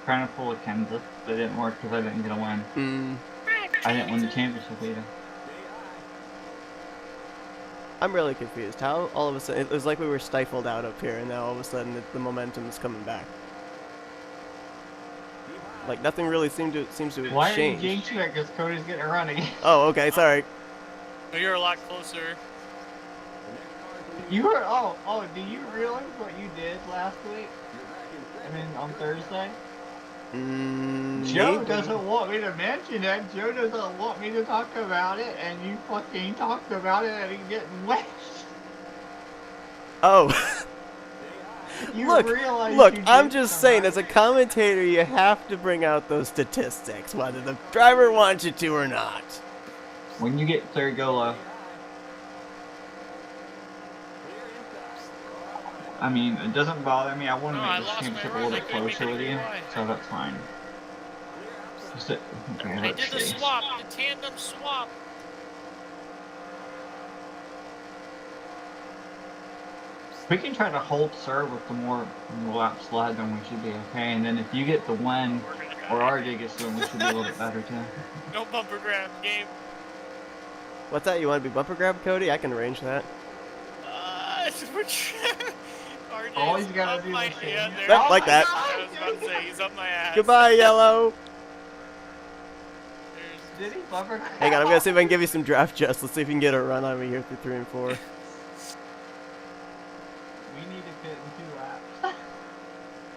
Trying to pull a Kansas, but it didn't work because I didn't get a win. I didn't win the championship either. I'm really confused. How all of a sudden, it was like we were stifled out up here, and now all of a sudden the momentum is coming back. Like nothing really seems to have Why changed. are you jinxing it? Because Cody's getting a run again. Oh, okay, sorry. So you're a lot closer. You were, oh, do you realize what you did last week? I mean, on Thursday? Joe Maybe. doesn't want me to mention it. Joe doesn't want me to talk about it, and you fucking talked about it and it's getting wet. Oh. You Look, realize you I'm did just something. saying, as a commentator, you have to bring out those statistics, whether the driver wants you to or not. When you get third, go low. I mean, it doesn't bother me. I want to No, I make this lost my championship a run. little I bit couldn't make closer it with you, wide. so that's fine. Just it, okay, I let's did the see. swap, the tandem swap. We can try to hold serve with the more laps led, then we should be okay. And then if you get the win, We're gonna or die. RJ gets the win, we should be a little bit better too. No bumper grab game. What's that? You want to be bumper grab, Cody? I can arrange that. RJ All is he's gotta up do my is say, yeah, there. Yep, Oh like my that. God, I was about to say he's up my ass. Goodbye, Yellow. There's- Did he bumper? Hang on, I'm gonna see if I can give you some draft just. Let's see if you can get a run on me here through 3 and 4. We need to fit in 2 laps.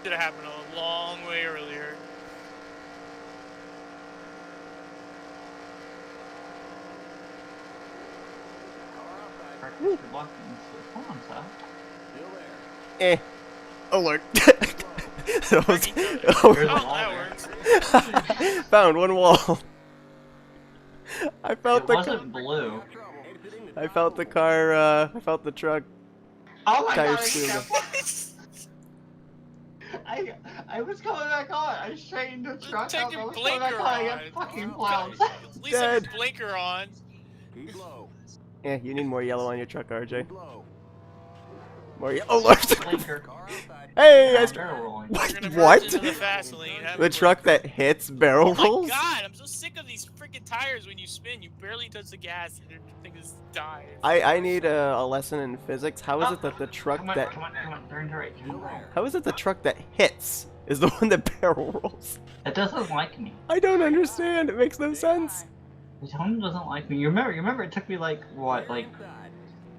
Should have happened a long way earlier. Practice your blocking. Come on, Sal. Eh. Oh lord. That was- Oh, There's a wall that there. works. Found one wall. I felt It the wasn't blue. I felt the car. I felt the truck. Oh my Tires god, I was coming back on. I straightened the truck Take up. your I was coming back blinker on. I got on. fucking plowed. At least have Dead. your blinker on. Keep low. Yeah, you need more yellow on your truck, RJ. Keep low. More yellow. Oh lord. Blinker. Car outside. Hey, I I'm st- barrel rolling. What? You're gonna What? merge into the fast lane. Have The it truck that hits barrel Oh my rolls? god, I'm so sick of these freaking tires when you spin. You barely touch the gas and your thing just dies. I need a lesson in physics. How is it that the truck Come on, that come on, come on. Turn to right. Come on. how is it the truck that hits is the one that barrel rolls? It doesn't like me. I don't understand. It makes no sense. The Daytona doesn't like me. You remember it took me like, what, like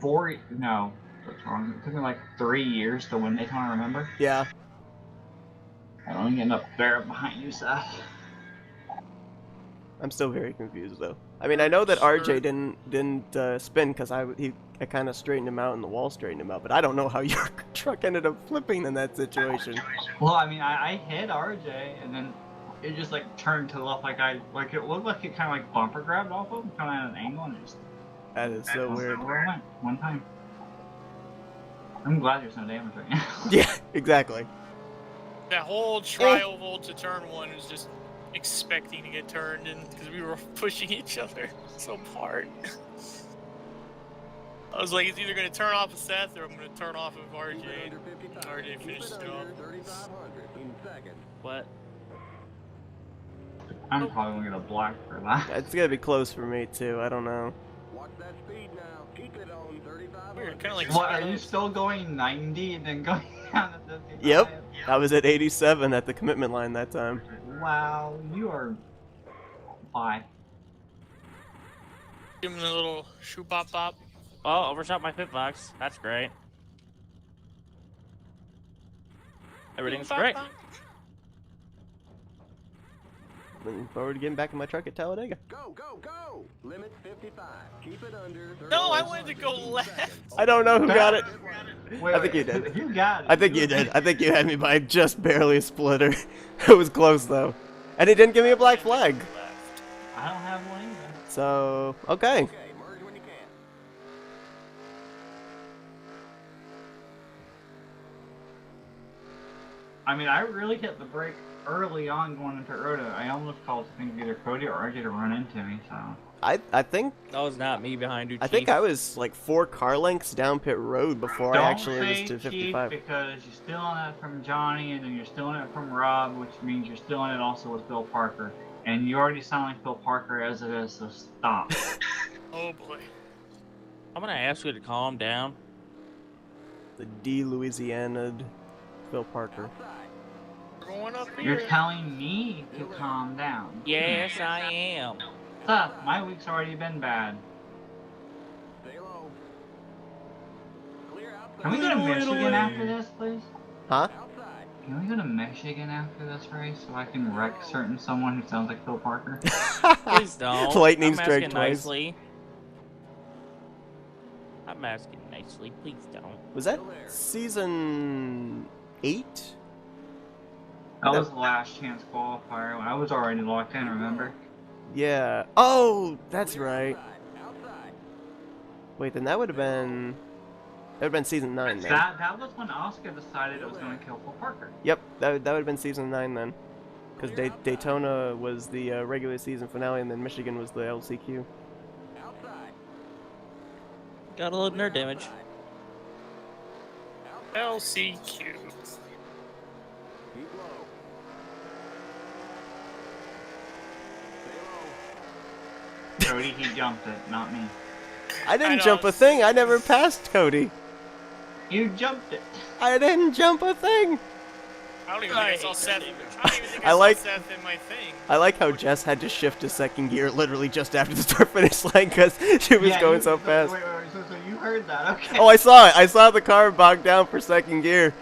4, no, that's wrong. It took me like 3 years to win Daytona, remember? Yeah. I don't get up there behind you, Seth. I'm still very confused though. I mean, I know that RJ didn't spin because I kind of straightened him out and the wall straightened him out, but I don't know how your truck ended up flipping in that situation. Well, I mean, I hit RJ, and then it just like turned to the left, like it looked like it kind of like bumper grabbed off of him, kind of at an angle, and it just That is so went weird. where it went one time. I'm glad there's no damage right now. Yeah, exactly. That whole tri-oval to turn 1 was just expecting to get turned in because we were pushing each other so hard. I was like, it's either going to turn off of Seth or I'm going to turn off of RJ. Keep it under 55. RJ Keep finished it it off. under 3,500 in second. What? I'm probably gonna get a black for that. It's gonna be close for me too. I don't know. Watch that speed now. Keep it on 3,500. Weird, kind of like. What, are you still going 90 and then going down to 55? Yep. I was at 87 at the commitment line that time. Wow, you are... Why? Give him the little shoe pop pop. Oh, overshot my fit box. That's great. Everything's Pop, great. pop. Looking forward to getting back in my truck at Talladega. Go, go, go! Limit 55. Keep it under 3,500. No, I wanted to go in left. second. I don't know who got it. Wait, I think you did. You got it. I think you did. I think you had me by just barely a splitter. It was close though. And he didn't give me a black flag. I don't have one either. So, okay. Okay, merge when you can. I mean, I really hit the brake early on going into Rhoda. I almost called to think either Cody or RJ to run into me, so... I think That was not me behind you, Chief. I think I was like 4 car lengths down pit road before Don't I actually was say to Chief 55. because you're stealing it from Johnny, and then you're stealing it from Rob, which means you're stealing it also with Phil Parker. And you already sound like Phil Parker as it is, so stop. Oh boy. I'm gonna ask you to calm down. The D Louisiana Phil Parker. Outside. We're going up You're here. telling me to calm down. Yes, I am. Seth, my week's already been bad. Stay low. Clear outside. Can we go to Michigan after this, please? Huh? Outside. Can we go to Michigan after this race so I can wreck someone who sounds like Phil Parker? Please don't. Lightning I'm strike asking twice. nicely. I'm asking nicely. Please don't. Was that season 8? That was the last chance qualifier. I was already locked in, remember? Yeah. Oh, that's right. Outside. Outside. Wait, then that would have been would have been season 9 then. That was when Oscar decided it was going to kill Phil Parker. Yep, that would have been season 9 then. Because Daytona was the regular season finale, and then Michigan was the LCQ. Outside. Got a little nerd damage. LCQ. Keep low. Stay low. Cody, he jumped it, not me. I didn't know. jump a thing. I never passed Cody. You jumped it. I didn't jump a thing. I don't even think I saw Seth. I don't even think I I like- saw Seth in my thing. I like how Jess had to shift to second gear literally just after the start finish line because she was going so fast. Wait, so you heard that, okay. Oh, I saw it. I saw the car bogged down for second gear.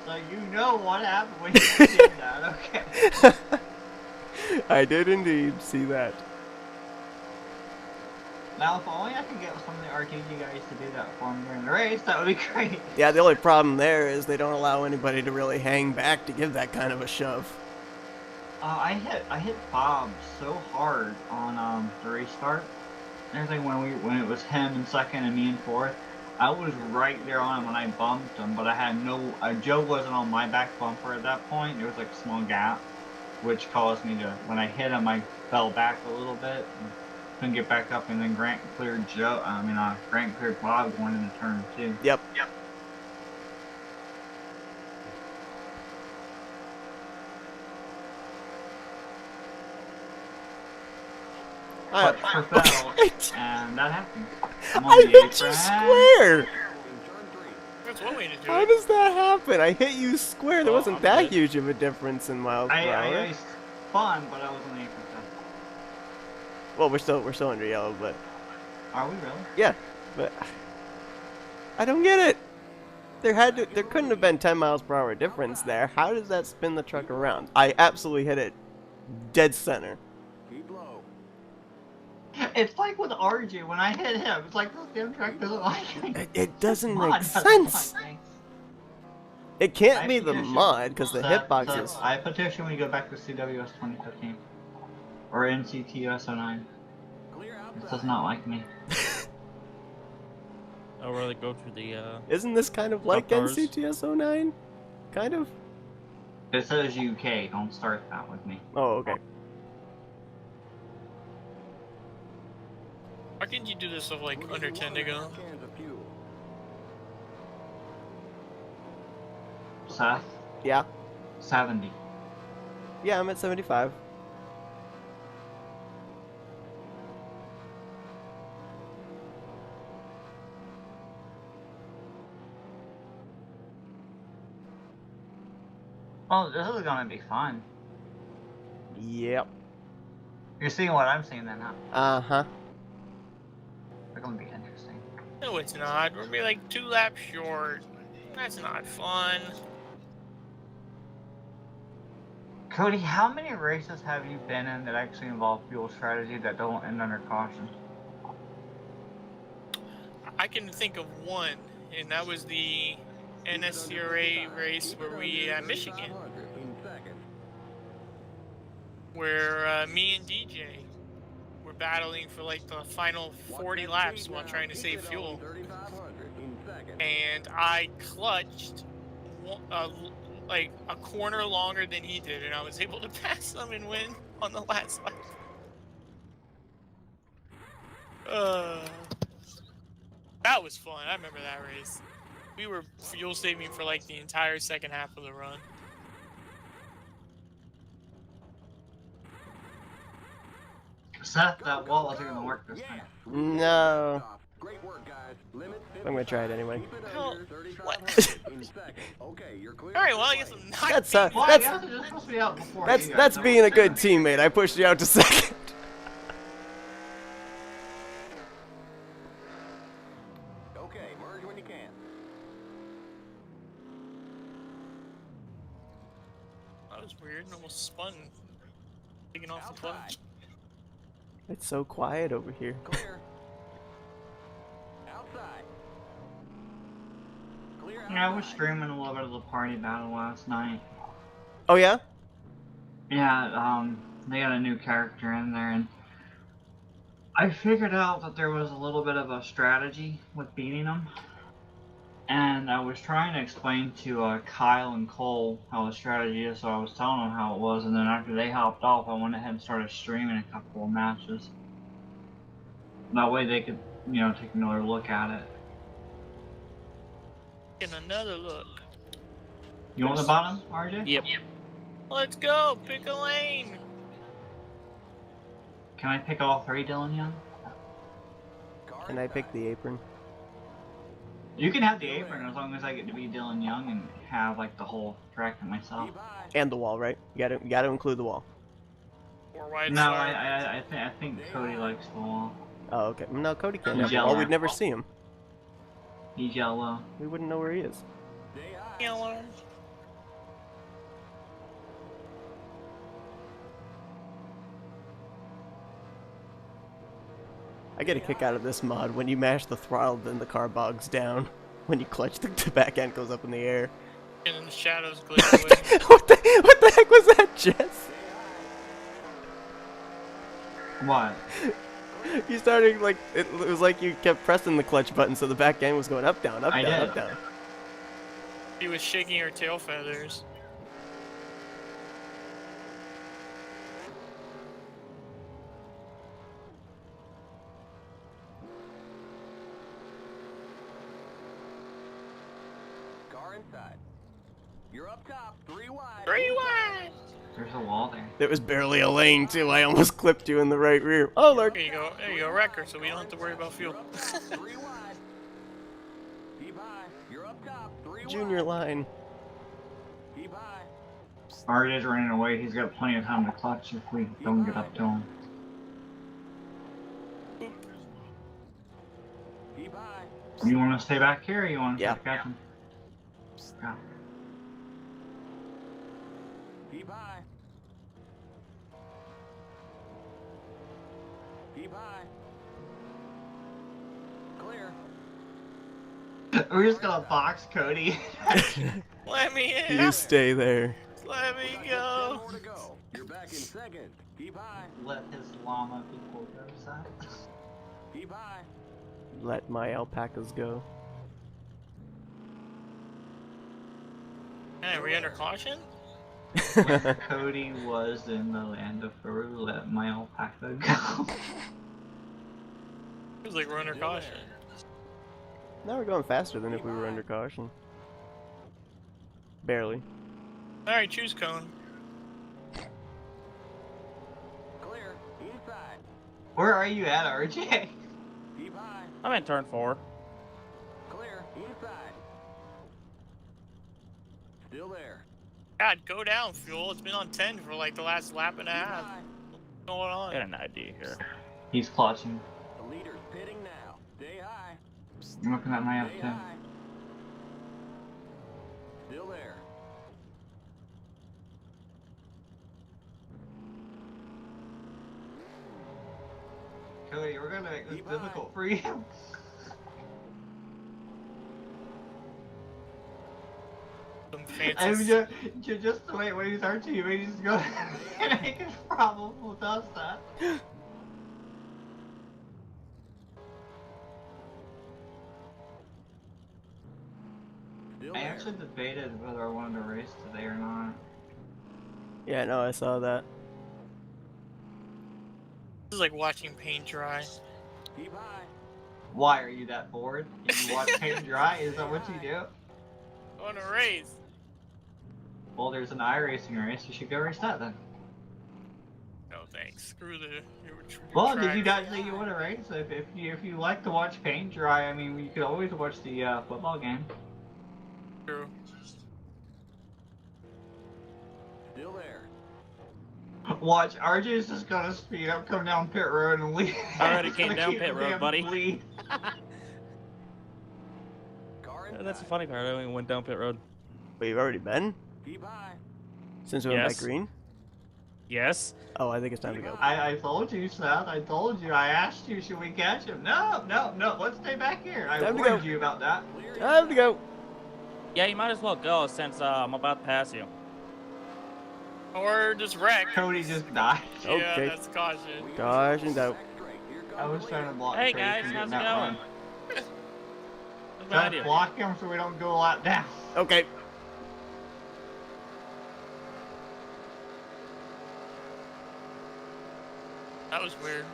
So you know what happened when you did that, okay. I did indeed see that. Now, if only I could get some of the RTG guys to do that for me during the race, that would be great. Yeah, the only problem there is they don't allow anybody to really hang back to give that kind of a shove. I hit Bob so hard on the restart. And everything when it was him in second and me in fourth. I was right there on him when I bumped him, but I had no. Joe wasn't on my back bumper at that point. There was like a small gap, which caused me to. When I hit him, I fell back a little bit. And couldn't get back up, and then Grant cleared Grant cleared Bob going into turn 2. Yep. But fell, and that happened. I'm on I the hit you apron. square! That's one way to do How it. does that happen? I hit you square. There Oh, wasn't I'm that good. huge of a difference in miles per hour. I spun, but I was on the apron. Well, we're still under yellow, but Are we really? yeah, but I don't get it. There couldn't have been 10 miles per hour difference there. How does that spin the truck around? I absolutely hit it dead center. Keep low. It's like with RJ, when I hit him, it's like this damn truck doesn't like me. It doesn't Mod make doesn't sense. like me. It can't I be the petition- mod because the hitboxes. I petition we go back to CWS 2015 or NCTS 09. Clear It does outside. not like me. I'll rather go to the Isn't this kind of like Outdoors. NCTS 09? Kind of. It says UK. Don't start that with me. Oh, okay. Why can't you do this with like under 10 to go? Cans of fuel. Seth, Yeah. 70. Yeah, I'm at 75. Oh, this is gonna be fun. Yep. You're seeing what I'm seeing then, huh? Uh-huh. They're gonna be interesting. No, it's not. We're gonna be like 2 laps short. That's not fun. Cody, how many races have you been in that actually involve fuel strategy that don't end under caution? I can think of one, and that was the NNSCRA race where we at Michigan, 500 in second. where me and DJ were battling for like the final 40 laps while trying to save fuel, 3,500 in second. and I clutched like a corner longer than he did, and I was able to pass him and win on the last lap. That was fun. I remember that race. We were fuel saving for like the entire second half of the run. Seth, that wall isn't gonna work this time. No. Great work, guys. Limit I'm gonna try it anyway. Keep it Hell, under what? 3,500 in second. Okay, you're clear. All right, well I guess I'm not. That's being- Well, That's- I guess it's supposed to be out before That's you guys. that's That being a was good fair. teammate. I pushed you out to second. Okay, merge when you can. That was weird. Almost spun. Taking off the Outside. clutch. It's so quiet over here. Clear. Outside. Clear outside. Yeah, I was streaming a little bit of the party battle last night. Oh yeah? Yeah, they got a new character in there, and I figured out that there was a little bit of a strategy with beating them. And I was trying to explain to Kyle and Cole how the strategy is, so I was telling them how it was, and then after they hopped off, I went ahead and started streaming a couple of matches. That way they could, you know, take another look at it. Getting another look. You want the bottom, RJ? Yep. Let's go. Pick a lane. Can I pick all three, Dylan Young? Can I pick the apron? You can have the apron as long as I get to be Dylan Young and have like the whole track to myself. And the wall, right? You gotta include the wall. Or wide No, side. I think Cody likes the wall. Oh, okay. No, Cody can't He's have the wall. yellow. We'd never see him. He's yellow. We wouldn't know where he is. Yellow. I get a kick out of this mod. When you mash the throttle, then the car bogs down. When you clutch, the back end goes up in the air. And then the shadows glitch away. what the heck was that, Jess? What? You started like it was like you kept pressing the clutch button, so the back end was going up, down, up, I down, did. up, down. She was shaking her tail feathers. Car inside. You're up top. 3 wide. 3 wide. There's a wall there. There was barely a lane too. I almost clipped you in the right rear. Oh Lord! There you go, wrecker, so we don't have to worry about fuel. 3 wide. Keep high. You're up top. 3 Junior wide. line. Keep high. RJ's running away. He's got plenty of time to clutch if we don't get up to him. Keep high. You want to stay back here or you want to Yeah. catch him? Yeah. Keep high. Keep high. Clear. We're just gonna box Cody. Let me in. You stay there. Let me 10 go. more to go. You're back in second. Keep high. Let his llama be bulldozer. Keep high. Let my alpacas go. Hey, are we under caution? Cody was in the land of Peru. Let my alpaca go. Feels like we're under caution. Now we're going faster than if we were under caution. Barely. Alright, choose cone. Clear. Inside. Where are you at, RJ? Keep high. I'm in turn 4. Clear. Inside. Still there. God, go down, fuel. It's been on 10 for like the last lap and a Keep half. high. What's going I got on? an idea here. He's clutching. The leader's pitting now. Stay high. I'm looking at my Stay F10. high. Still there. Cody, we're gonna make this difficult for you. Some fancy. I'm just the way it waves our team, we just go and make his problem with us that. Still I there. actually debated whether I wanted to race today or not. Yeah, no, I saw that. This is like watching paint dry. Keep high. Why are you that bored? You watch paint dry? Is that what you do? I want to race. Well, there's an iRacing race. You should go race that then. No thanks. Screw the. Well, did you not say you want to race? If you like to watch paint dry, I mean, you could always watch the football game. True. Still there. Watch, RJ's just gonna speed up, come down pit road, and leave. I already Just came gonna down keep pit the road, damn buddy. lead. Car inside. That's the funny part. I only went down pit road. But you've already been? Keep high. Since we went Yes. back green? Yes. Oh, I think it's time to go. I told you, Seth. I told you. I asked you, should we catch him? No. Let's stay back here. I Time to warned go. you about that. Clear. Time to go. Yeah, you might as well go since I'm about to pass you. Or just wreck. Cody just died. Yeah, Okay. that's caution. We Gosh, got and out. back straight. Here comes I was trying to block Hey Cody guys, from how's getting it that going? run. What's my Trying to idea? block him so we don't go a lap down. Okay. That was weird.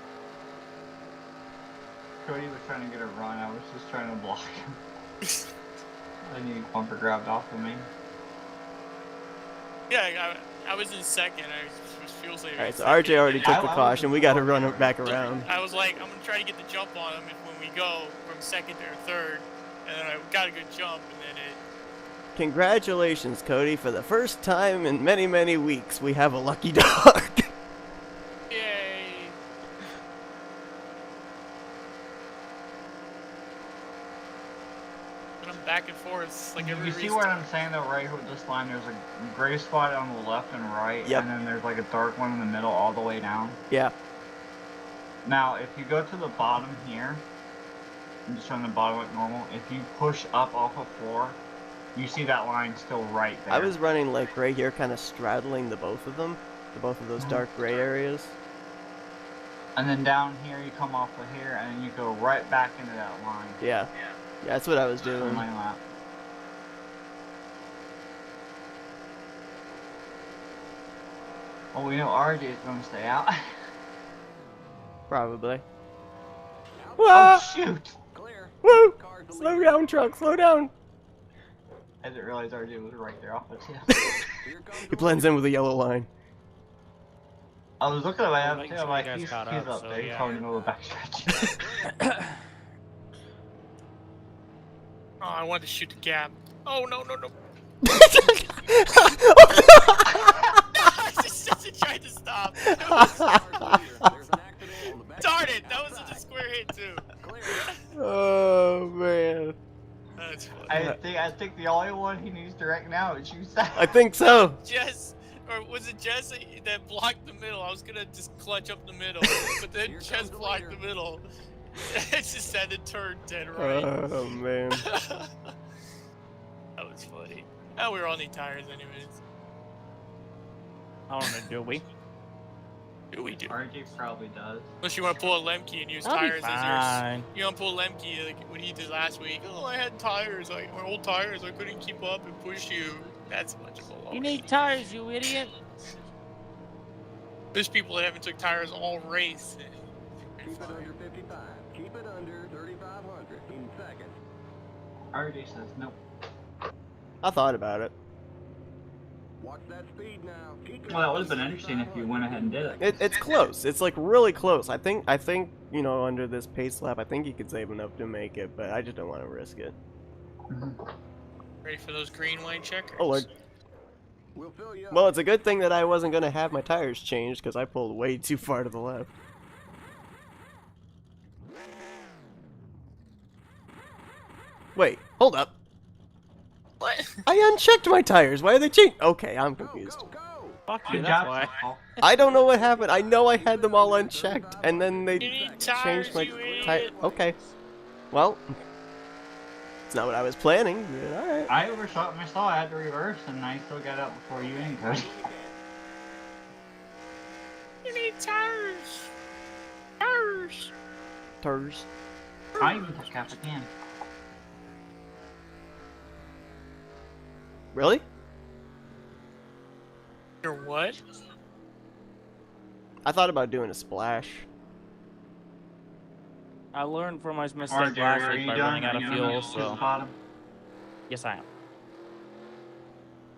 Cody was trying to get a run. I was just trying to block him. I need bumper grabbed off of me. Yeah, I was in second. I was fuel saving. Alright, so RJ already took the caution. We gotta run it back around. I was like, I'm gonna try to get the jump on him when we go from second to third, and then I got a good jump, and then it. Congratulations, Cody. For the first time in many, many weeks, we have a lucky dog. Yay! And I'm back and forth like every. You see what I'm saying though, right with this line, there's a gray spot on the left and right, Yep. and then there's like a dark one in the middle all the way down. Yeah. Now, if you go to the bottom here, I'm just on the bottom like normal, if you push up off of 4, you see that line still right there. I was running like right here, kind of straddling the both of them, both of those dark gray areas. And then down here, you come off of here, and then you go right back into that line. Yeah. Yeah, that's what I was On doing. my lap. Well, we know RJ is going to stay out. Probably. Oh, shoot! Clear. Woo! Cars to Slow lead. down, truck, slow down. I didn't realize RJ was right there off the tip. Here comes He the blends in with the yellow line. I was looking at my app making too, sure I'm you like, guys he's caught up up, so there, he's yeah. probably going to go backstretch. Oh, I wanted to shoot the gap. Oh no no no! I just tried to stop. cars to lead. There's an accident on the back. Darn it! That was such a square hit too. Clear. Oh man. That's funny. I think the only one he needs direct now is you, Seth. I think so. Jess, or was it Jess that blocked the middle? I was gonna just clutch up the middle, but then Here Jess comes the blocked leader. the middle. It just had to turn dead right. Oh man. That was funny. Oh, we were on the tires anyways. I don't know, do we? Do we do? RJ probably does. Unless you want to pull a Lemke and use I'll be tires as fine. yours. You want to pull Lemke like what he did last week. Oh, I had tires, like my old tires. I couldn't keep up and push you. That's much of a loss. You need tires, you idiot. There's people that haven't took tires all race. Keep it under 55. Keep it under 3,500 in second. RJ says nope. I thought about it. Watch that speed now. Keep it Well, that would under have been interesting if you went ahead and did it. It's close. It's like really close. I think you know, under this pace lap, I think you could save enough to make it, but I just don't want to risk it. Ready for those green white checkers? Oh Lord. We'll fill you up. Well, it's a good thing that I wasn't gonna have my tires changed because I pulled way too far to the left. Wait, hold up. What? I unchecked my tires. Why are they changed? Okay, I'm Go, confused. go, go. Fuck you, Good that's job, why. Seth. I don't know what happened. I know I had them all unchecked, and then they You need tires, changed my you tire. idiot. Okay. Well, it's not what I was planning, but alright. I overshot myself, I had to reverse, and I still got out before you and Cody. You need tires. Tires. Tires. I even took half a can. Really? You're what? I thought about doing a splash. I learned from my mistake RJ, last are week you by done? running out Are of you fuel, done? Just so bottom. yes I am.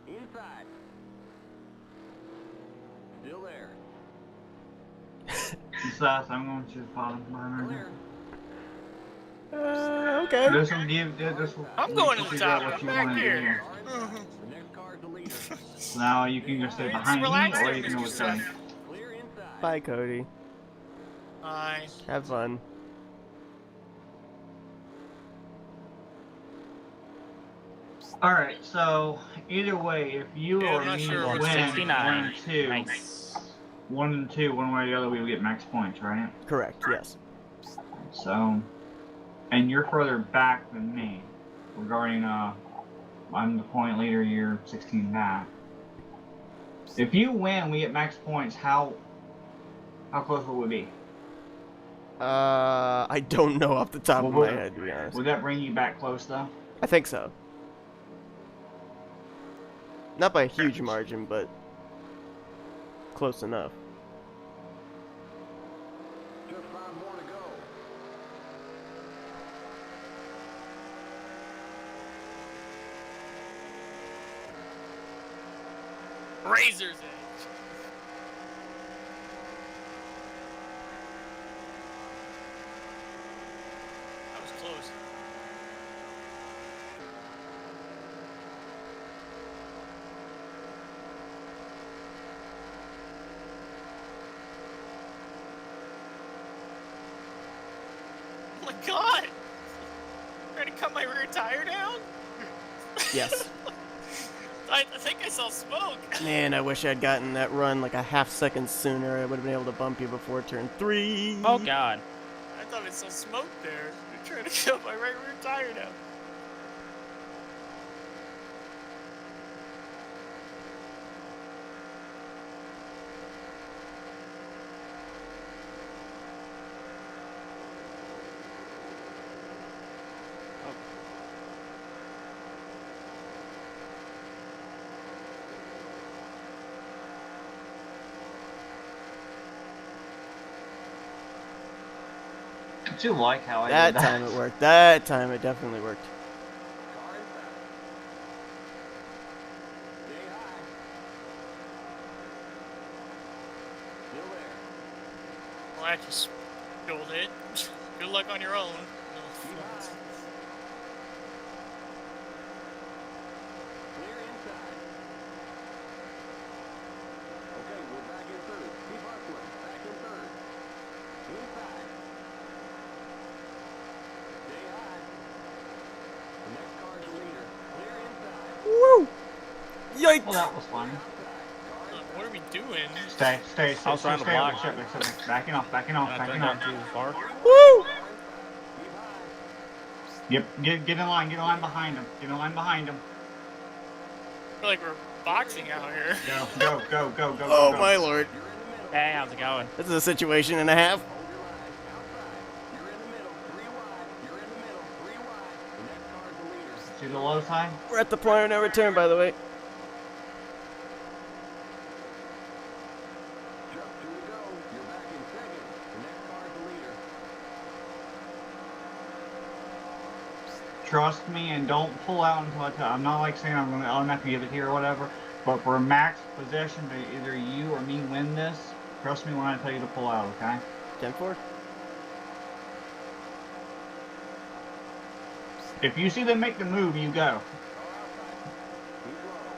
Inside. Still there. Seth, I'm going to the bottom. Clear. Okay. There's some there's some. I'm going to the figure out top. what I'm you back wanna do here. The next car's the leader. So now you can either stay behind me, relax or there, you can Mr. go with Seth. me. Clear inside. Bye, Cody. Hi. Have fun. Alright, so either way, if you Yeah, or I'm not me sure win what's 69. 1 Nice. and 2, one way or the other, we will get max points, right? Correct, yes. So, and you're further back than me. Regarding, I'm the point leader, you're 16 back. If you win, we get max points. How close will we be? I don't know off the top of my head, to be honest. Would that bring you back close, though? I think so. Not by a huge margin, but close enough. Just 5 more to go. Razor's edge. That was close. Oh my god! Trying to cut my rear tire down? Yes. I think I saw smoke. Man, I wish I'd gotten that run like a half second sooner. I would have been able to bump you before turn 3. Oh god. I thought I saw smoke there. You're trying to cut my right rear tire down. I do like how I That did that. time it worked. That time it definitely worked. Car inside. Stay high. Still there. Well, I just spilled it. Good luck on your own. Keep high. Clear inside. Okay, we're back in third. Keep hustling. Back in third. Inside. Stay high. The next car's the leader. Clear inside. Woo! Yikes! Well, that was fun. What are we doing? Stay, stay, I stay, was stay, trying to stay, block. stay, stay, stay. Backing off, backing off, I backing turned off. down too far. Woo! Keep high. Yep, get in line behind him. Get in line behind him. I feel like we're boxing out here. Go, go, go, go, go. Oh go. my lord. You're in the middle. Hey, how's it going? This is a situation and a half. Hold your line. Outside. You're in the middle. 3 wide. You're in the middle. 3 wide. The next car's the leader. See the low side? We're at the point of no return, by the way. Just 2 to go. You're back in second. The next car's the leader. Trust me and don't pull out until I tell. I'm not like saying I'm not gonna give it here or whatever. But for a max possession to either you or me win this, trust me when I tell you to pull out, okay? 10-4. If you see them make the move, you go. Car outside. Keep low.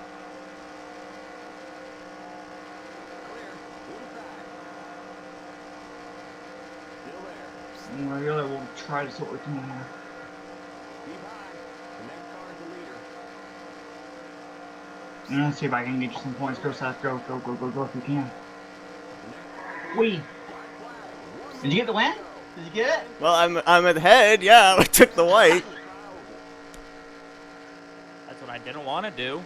Clear. Inside. Still there. We really will try to see what we can do here. Keep high. The next car's the leader. Let's see if I can get you some points. Go, Seth. Go, go, go, go, go if you can. The next car's the Wee! white flag. 1 Did you get the win? Did you get it? Well, I'm ahead. Yeah, I took the white. That's what I didn't want to do.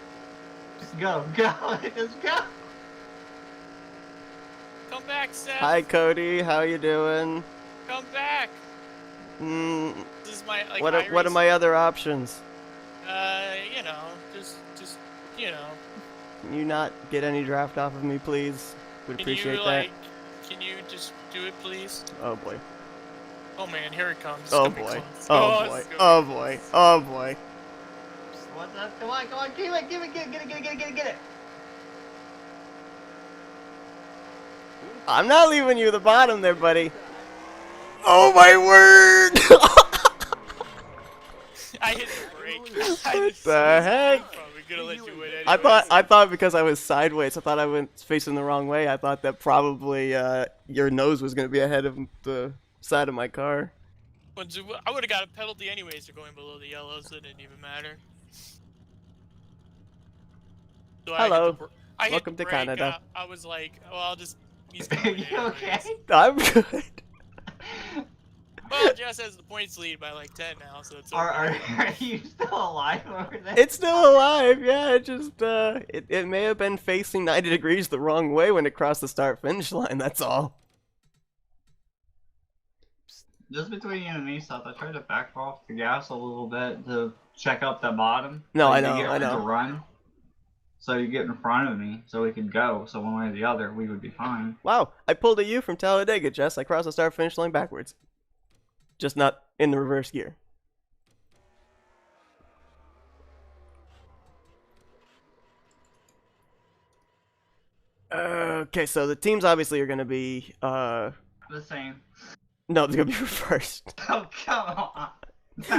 Just go, go, just go. Come back, Seth. Hi, Cody. How you doing? Come back. Mm, This is my like. what are my other options? You know, just you know. Can you not get any draft off of me, please? Would Can appreciate you that. like? Can you just do it, please? Oh boy. Oh man, here it comes. It's Oh gonna be boy. close. Oh this boy. is gonna Oh be boy. close. Oh boy. What's up? Come on, come on, give it, get it. I'm not leaving you the bottom there, buddy. Oh my word! I hit the brake. What the heck? Probably gonna let you win I anyways. thought because I was sideways, I thought I went facing the wrong way. I thought that probably your nose was gonna be ahead of the side of my car. I would have got a penalty anyways for going below the yellow, so it didn't even matter. So Hello. I hit Welcome the to brake, Canada. I was like, well, I'll just. He's gonna win You okay? anyways. I'm good. Well, Jess has the points lead by like 10 now, so it's okay. Are you still alive over there? It's still alive, yeah. It just it may have been facing 90 degrees the wrong way when it crossed the start finish line. That's all. just between you and me, Seth, I tried to back off the gas a little bit to check out the bottom. No, so I you could know, get I ready to know. run. So you get in front of me, so we could go. So one way or the other, we would be fine. Wow, I pulled a U from Talladega, Jess. I crossed the start finish line backwards. Just not in the reverse gear. Okay, so the teams obviously are going to be, The same. no, they're going to be reversed. Oh, come on.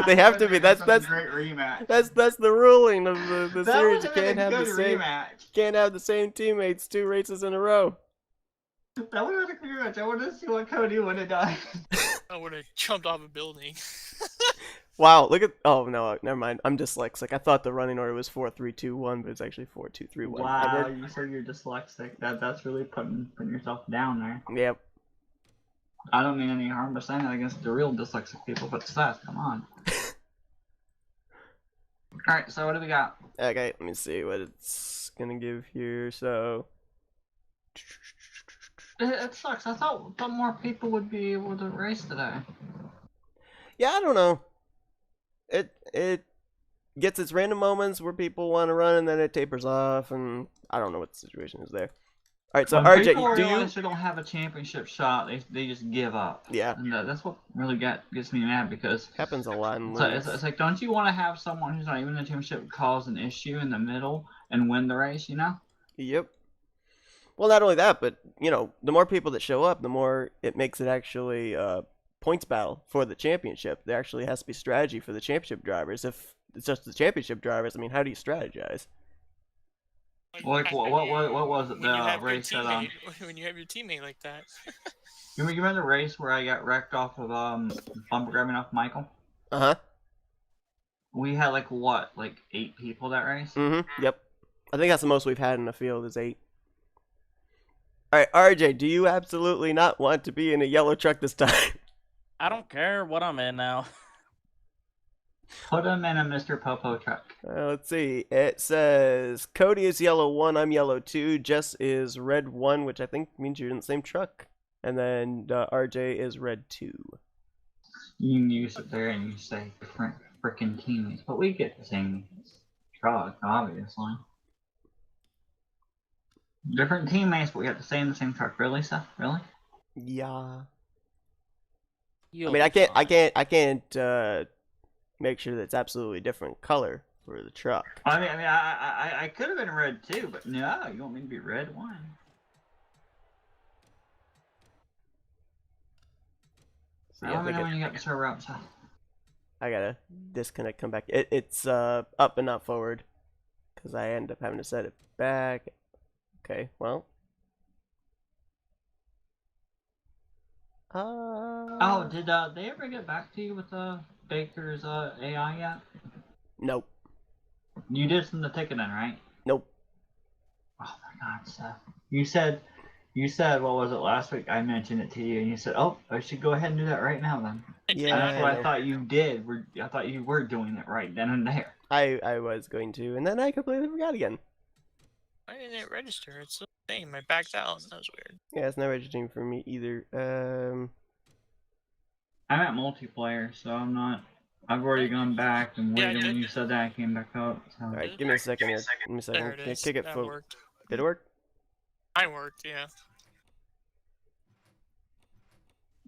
They have to be. That's a great rematch. That's the ruling of the That series. would You have been can't a have the good same rematch. can't have the same teammates 2 races in a row. That would have been a good rematch. I want to see what Cody would have done. I would have jumped off a building. Wow, look at oh no, never mind. I'm dyslexic. I thought the running order was 4, 3, 2, 1, but it's actually 4, 2, 3, 1. Wow, you said you're dyslexic. That's really putting yourself down there. Yep. I don't mean any harm by saying that against the real dyslexic people, but Seth, come on. Alright, so what do we got? Okay, let me see what it's gonna give here. So It sucks. I thought more people would be able to race today. yeah, I don't know. It gets its random moments where people want to run and then it tapers off, and I don't know what the situation is there. All right, so When RJ, people do you? realize they don't have a championship shot, they just give up. Yeah, And that's what really gets me mad because happens a lot in it's like, don't you want to have someone who's not even in the championship cause an issue in the middle and win the race, you know? Yep. Well, not only that, but you know, the more people that show up, the more it makes it actually points battle for the championship. There actually has to be strategy for the championship drivers. If it's just the championship drivers, I mean, how do you strategize? Like what was it? When you The have your race that teammate, when you have your teammate like that. you remember the race where I got wrecked off of bumper grabbing off Michael? Uh-huh. We had like 8 people that race? Mm-hmm. Yep. I think that's the most we've had in the field is 8. Alright, RJ, do you absolutely not want to be in a yellow truck this time? I don't care what I'm in now. Put him in a Mr. Popo truck. Let's see. It says Cody is yellow 1, I'm yellow 2, Jess is red 1, which I think means you're in the same truck. And then RJ is red 2. You sit there and you say different freaking teammates, but we get the same truck, obviously. Different teammates, but we have to stay in the same truck. Really, Seth? Really? Yeah. You'll I mean, be I fine. can't make sure that it's absolutely different color for the truck. I could have been red too, but no, you want me to be red 1. So yeah, Let me know when you get the server up, Seth. I gotta disconnect, come back. It's up and not forward because I end up having to set it back. Okay, well. Oh, did they ever get back to you with Baker's AI yet? Nope. You did send the ticket in, right? Nope. Oh my God, Seth. You said what was it last week? I mentioned it to you, and you said, "Oh, I should go ahead and do that right now then." Yeah, That's what I I know. thought you did. I thought you were doing it right then and there. I was going to, and then I completely forgot again. Why didn't it register? It's the same. I backed out. That was weird. Yeah, it's not registering for me either. I'm at multiplayer, so I'm not. I've already gone back and Yeah, I waited did. when you said that I came back up. So. Alright, give me a second here. Give me a second. There it is. Kick it That forward. worked. Did it work? Mine worked, yeah.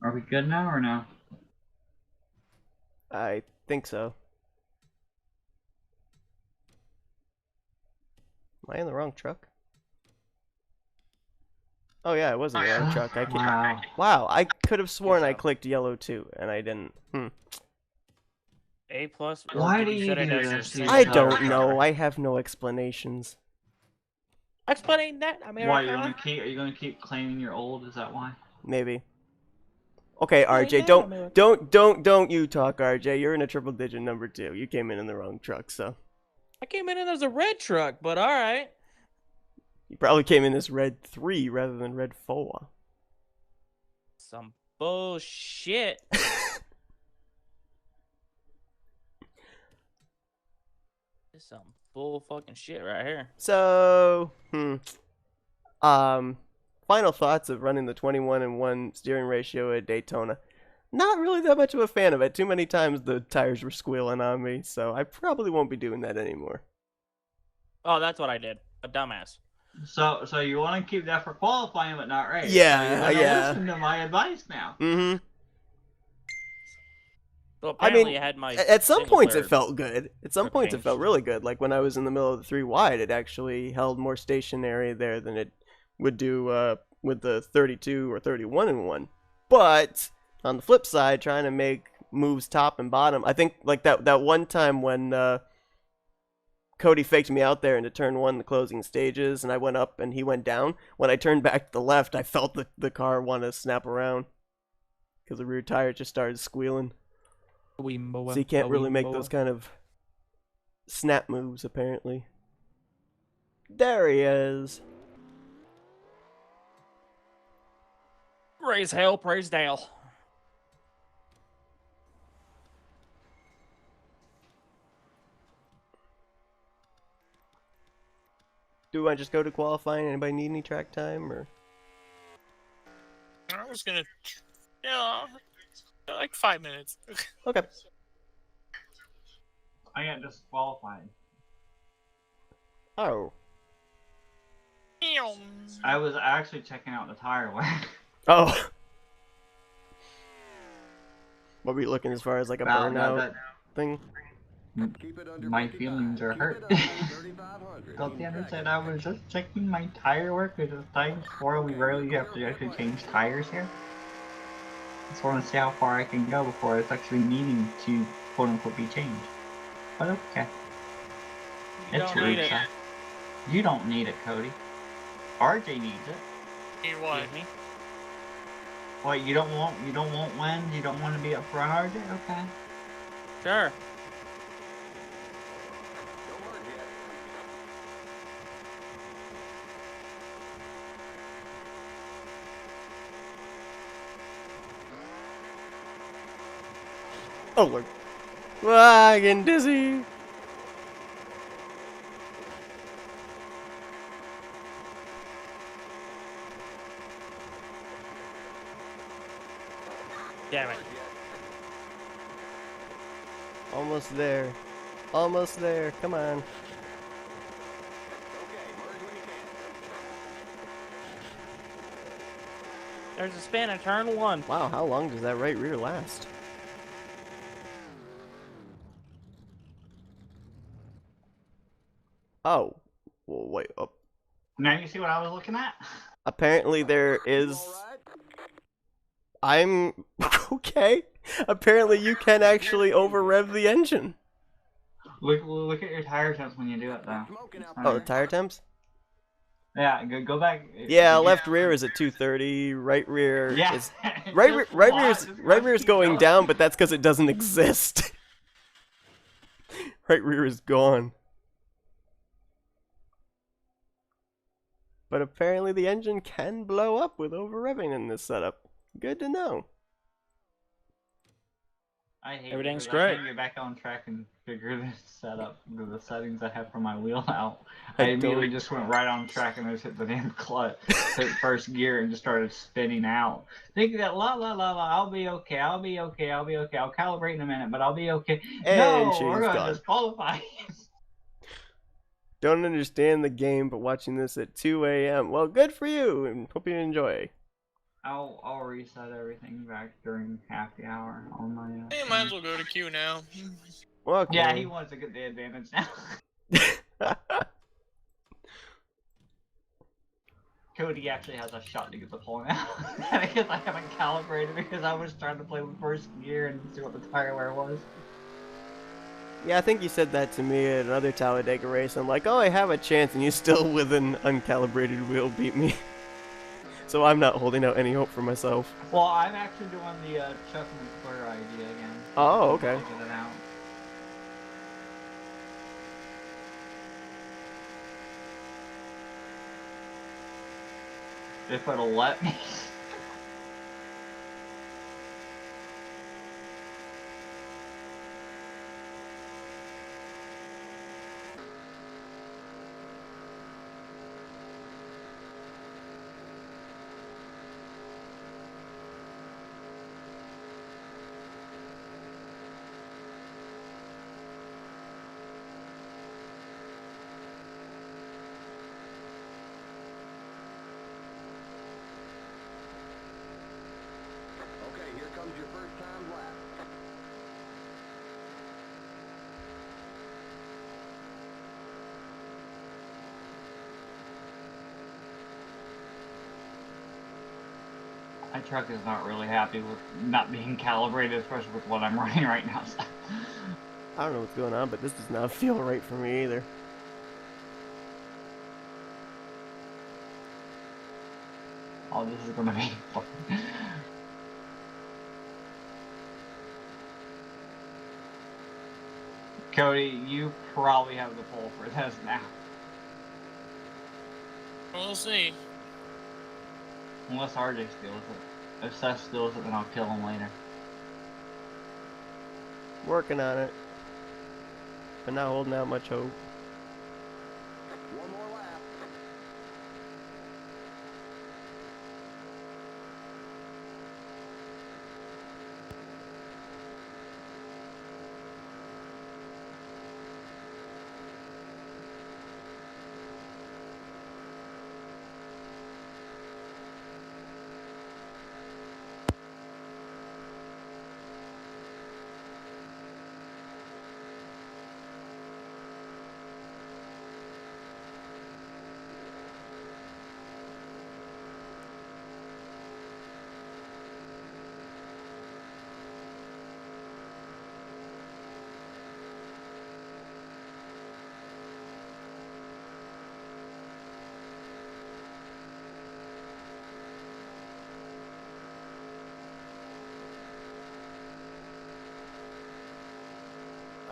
Are we good now or no? I think so. Am I in the wrong truck? Oh yeah, I was in the wrong truck. Wow. Wow, I could have sworn I clicked yellow too, and I didn't. A plus. Why did do you set it do as this to your I yourself? don't know. I have no explanations. Explain that, America. Why are you gonna keep claiming you're old? Is that why? Maybe. Okay, RJ, now, America. don't you talk, RJ. You're in a triple digit number 2. You came in the wrong truck, so. I came in and there's a red truck, but all right. You probably came in as red 3 rather than red 4. Some bullshit. This is some bull fucking shit right here. So, final thoughts of running the 21-1 steering ratio at Daytona. not really that much of a fan of it. Too many times the tires were squealing on me, so I probably won't be doing that anymore. Oh, that's what I did. A dumbass. So you want to keep that for qualifying, but not race. Yeah, so you're gonna yeah. listen to my advice now. Mm-hmm. Well, I apparently mean, I had my at some single points it player felt good. At some points it changed. felt really good. Like when I was in the middle of the 3 wide, it actually held more stationary there than it would do with the 32 or 31 in 1. But on the flip side, trying to make moves top and bottom, I think like that one time when Cody faked me out there into turn 1, the closing stages, and I went up and he went down. When I turned back to the left, I felt the car want to snap around because the rear tire just started squealing. So you can't really make those kind of snap moves, apparently. There he is. Praise hell, praise Dale. Do I just go to qualifying? Anybody need any track time? Or I was gonna, like 5 minutes. okay. I got disqualified. Oh. I was actually checking out the tire wear. Oh. What were you looking as far as like a Wow, burnout thing? Keep it under My 55. feelings are Keep hurt. it under 3,500. Don't you understand? I was just checking my tire work because it's times 4. We rarely have to actually change tires here. Just want to see how far I can go before it's actually needing to quote unquote be changed. But okay. You It's don't your need it. side. You don't need it, Cody. RJ needs it. Need what? Excuse me? What, you don't want wins? You don't want to be up front, RJ? Okay. Sure. Don't mark yet. Oh Lord. Ah, I'm getting dizzy. Damn it. Almost there. Almost there. Come on. Okay, merge when you can. There's a spin in turn 1. Wow, how long does that right rear last? Oh. Well, wait up. Now you see what I was looking at? Apparently there is... All right. I'm... okay. Apparently you can actually over-rev the engine. Look at your tire temps when you do it, though. Smoking out Oh, the there. tire temps? Yeah, go back. Yeah, left rear is at 230, right rear Yeah. is... Just Right watch, rear is keep going down, but that's because it doesn't exist. Right rear is gone. But apparently the engine can blow up with over-revving in this setup. Good to know. I hate Everything's it, 'cause great. I can't get back on track and figure this setup, the settings I have for my wheel out. I I immediately don't- just went right on track and just hit the damn clutch, hit first gear, and just started spinning out. Thinking that I'll be okay, I'll calibrate in a minute, but I'll be okay. And No, she's we're gonna gone. disqualify. Don't understand the game, but watching this at 2 a.m. Well, good for you, and hope you enjoy. I'll reset everything back during half the hour on my. You might as well go to Q now. Okay. Yeah, he wants to get the advantage now. Cody actually has a shot to get the pole now. Because I haven't calibrated because I was trying to play with first gear and see what the tire wear was. Yeah, I think you said that to me at another Talladega race. I'm like, oh, I have a chance, and you still, with an uncalibrated wheel, beat me. So I'm not holding out any hope for myself. Well, I'm actually doing the Chuck McClure idea again. Oh, okay. Figure it out. If it'll let me. My truck is not really happy with not being calibrated, especially with what I'm running right now. So. I don't know what's going on, but this does not feel right for me either. Oh, this is gonna be fun. Cody, you probably have the pole for this now. We'll see. Unless RJ steals it. If Seth steals it, then I'll kill him later. Working on it, but not holding out much hope. One more lap.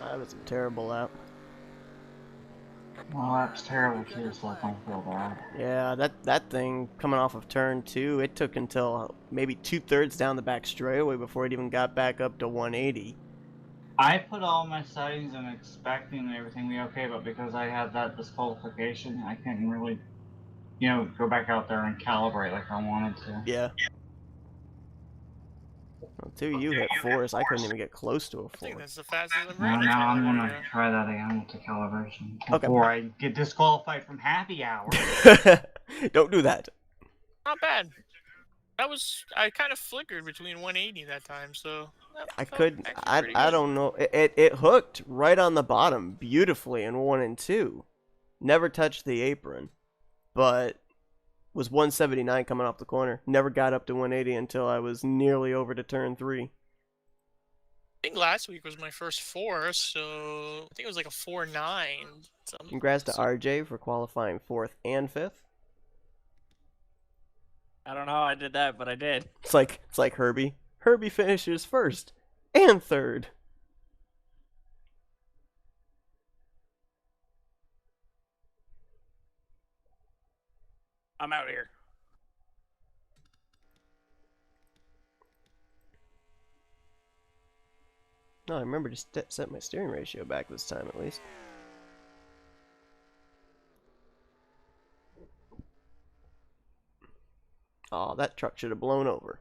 That was a terrible lap. Well, that's terrible too, so I don't feel bad. Yeah, that thing coming off of turn 2, it took until maybe 2/3 down the back straightaway before it even got back up to 180. I put all my settings and expecting everything to be okay, but because I had that disqualification, I couldn't really, go back out there and calibrate like I wanted to. Yeah. Well, until you hit force, I couldn't even get close to a I think four. that's the fastest I've Now, ran. now I'm gonna try that again with the calibration Okay. before I get disqualified from happy hour. Don't do that. Not bad. I kind of flickered between 180 that time, so. I felt couldn't. actually pretty I good. don't know. It hooked right on the bottom beautifully in 1 and 2. Never touched the apron, but was 179 coming off the corner. Never got up to 180 until I was nearly over to turn 3. I think last week was my first 4, so I think it was like a 4.9. Congrats to RJ for qualifying 4th and 5th. I don't know how I did that, but I did. It's like Herbie. Herbie finishes 1st and 3rd. I'm out here. No, I remember to set my steering ratio back this time at least. Oh, that truck should have blown over.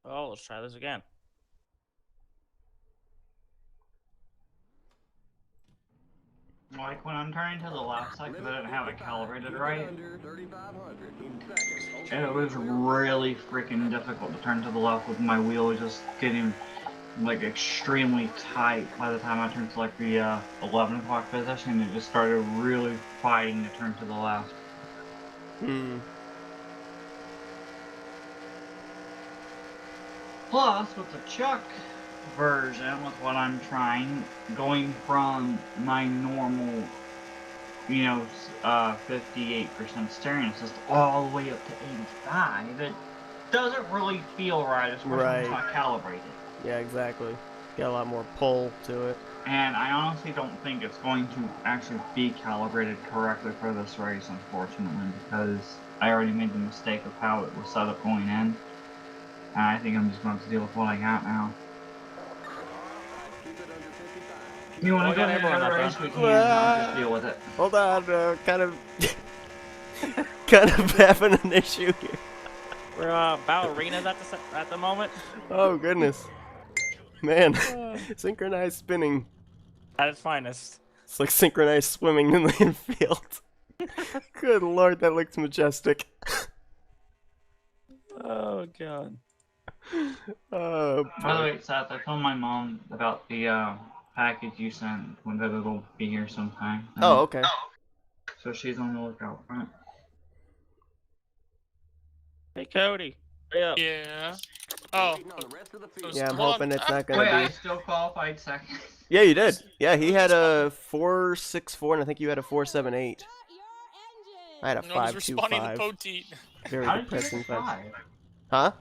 Oh, let's try this again. Like when I'm turning to the left side because I didn't have it calibrated right, Under 3,500 in seconds. it was really freaking difficult to turn to the left with my wheel just getting like extremely tight by the time I turned to like the 11 o'clock position. It just started really fighting to turn to the left. Plus, with the Chuck version, with what I'm trying, going from my normal, 58% steering assist all the way up to 85, it doesn't really feel right, especially when it's not calibrated. Yeah, exactly. Got a lot more pull to it. And I honestly don't think it's going to actually be calibrated correctly for this race, unfortunately, because I already made the mistake of how it was set up going in. And I think I'm just going to have to deal with what I got now. You want to go ahead and have a race? We can. I'll just deal with it. Hold on, kind of having an issue here. We're ballerinas at the moment. Oh goodness, man! Synchronized spinning. At its finest. It's like synchronized swimming in the infield. Good lord, that looks majestic. Oh god. Oh, by the way, Seth, I told my mom about the package you sent when that it'll be here sometime. Oh, okay. So she's on the lookout for it. Hey, Cody. Yeah. Yeah. Oh. Waiting on the rest of the field. Yeah, I'm Hold on. hoping it's not Wait, gonna I be. still qualified second. Yeah, you did. Yeah, he Who's had this a 4.64, and I think you had a 4.78. I had a No one's responding to 5.25. Poteet. Very How did you get depressing a 5. 5? Huh?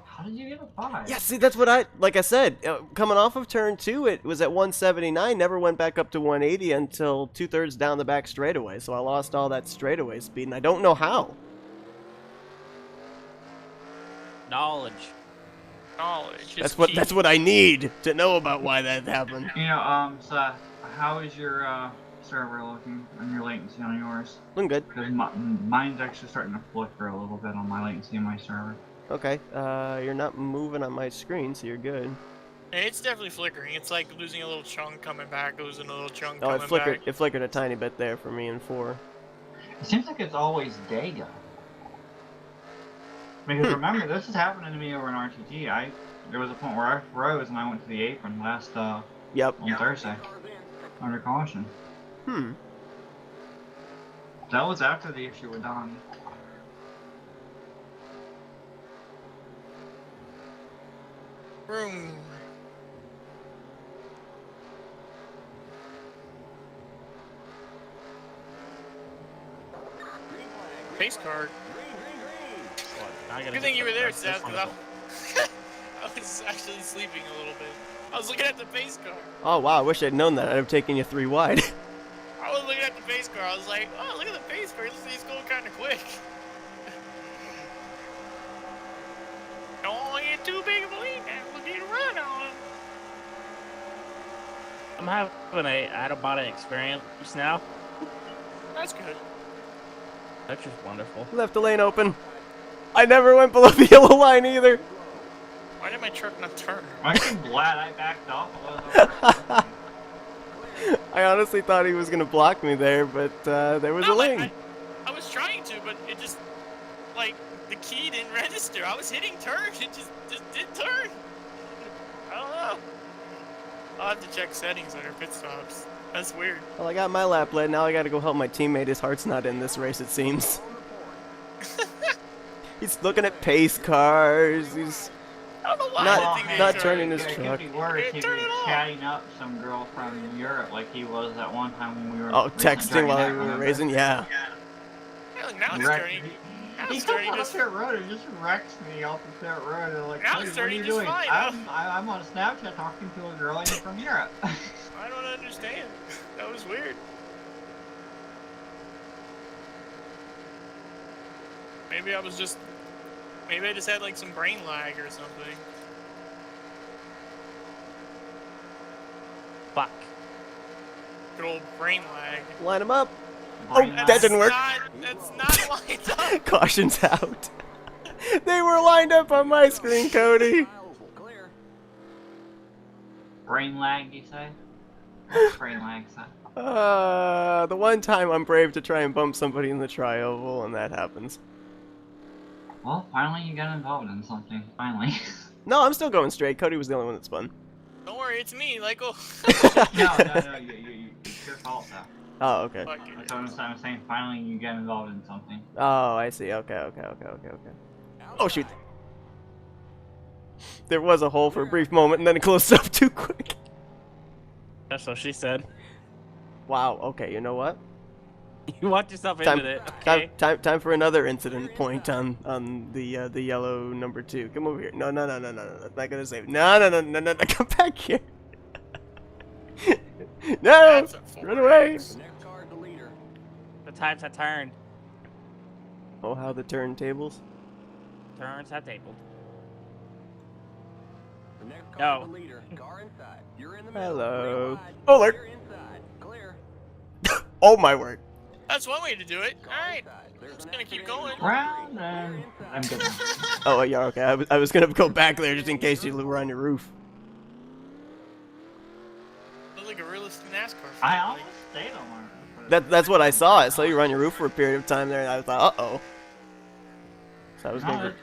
How did you get a 5? Yeah, see, that's what like I said, coming off of turn 2, it was at 179, never went back up to 180 until 2/3 down the back straightaway, so I lost all that straightaway speed, and I don't know how. Knowledge. Knowledge. That's what I need to know about why that happened. You know, so how is your server looking and your latency on yours? Looking good. Because mine's actually starting to flicker a little bit on my latency on my server. Okay, you're not moving on my screen, so you're good. It's definitely flickering. It's like losing a little chunk, coming back, losing a little chunk, Oh, coming back. it flickered a tiny bit there for me in 4. It seems like it's always data. Because remember, this is happening to me over in RTT. There was a point where I froze and I went to the apron last Yep. on Thursday under caution. Hmm. That was after the issue with Donnie. Vroom. Pace card. Good thing you were there, Seth, because I was actually sleeping a little bit. I was looking at the pace car. Oh, wow, I wish I'd known that. I'd have taken you 3 wide. I was looking at the pace car. I was like, oh, look at the pace car. Looks like he's going kind of quick. Don't get too big of a lead now. We'll get a run on him. I'm having a out-of-body experience now. That's good. That's just wonderful. Left the lane open. I never went below the yellow line either. Why did my truck not turn? I'm glad I backed off a little. I honestly thought he was going to block me there, but there was a lane. I was trying to, but it just, like, the key didn't register. I was hitting turn. It just didn't turn. I don't know. I'll have to check settings under pit stops. That's weird. Well, I got my lap led. Now I got to go help my teammate. His heart's not in this race, it seems. He's looking at pace cars. He's I don't know why I think not they turning his It truck. could be worse. He Turn was it off. chatting up some girl from Europe like he was at one time when we were. Oh, racing texting while we Dragon were Act, racing? Yeah. Well, now it's Wrecked- turning. Now He it's comes turning off just. pit road and just wrecks me off the pit road. And like, Now "Hey, it's what are turning you just doing? fine, I'm on Snapchat talking to a girl and you're from Europe. I don't understand. That was weird. Maybe I was just. Maybe I just had like some brain lag or something. Fuck. Good old brain lag. Line him up. Brain Oh, lag. that didn't work. That's not lined up. Caution's out. They were lined up on my screen, Cody. Brain lag, you say? What's brain lag, son? The one time I'm brave to try and bump somebody in the tri-oval, and that happens. Well, finally you got involved in something. Finally. No, I'm still going straight. Cody was the only one that spun. Don't worry, it's me, Lyko. No, it's your fault, though. Oh, okay. Fuck That's what I'm saying. Finally you get involved in something. Oh, I see. Okay. Oh, shoot. There was a hole for a brief moment, and then it closed up too quick. That's what she said. Wow, okay, you know what? You walked yourself Time, into it. Okay. time for another incident point on the yellow number 2. Come over here. No, that's not gonna save. No, come back here. No, That's a full run away. race. Next card, the leader. The times have turned. Oh, how the turntables. Turns have tabled. The next card, No. the leader. Car inside. You're in the middle. Hello. Rear wide. Alert. Clear inside. Clear. Oh my word. That's one way to do it. Car Alright. inside. There's Just an gonna keep accident. going. Round and I'm good now. Oh, yeah, okay. I was gonna go back there just in case you were on your roof. Look like a realistic NASCAR. I fan. almost stayed on one. That's what I saw. I saw you were on your roof for a period of time there, and I thought, uh-oh. So I was No, gonna.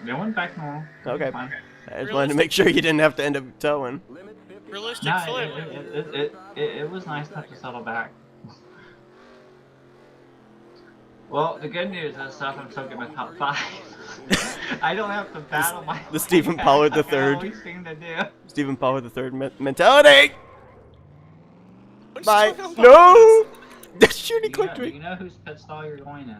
it went back normal. Okay. Fine. I just wanted to make sure you didn't have to end up towing. Limit 50. Realistic No, flip. it was nice enough to settle back. Well, the good news is stuff I'm still getting my top 5. I don't have to battle my the Stephen way Pollard back like I III. always seem to do. Stephen Pollard III mentality! What's Bye. going on No! That shooting Do clicked me. you know whose pit stall you're going in?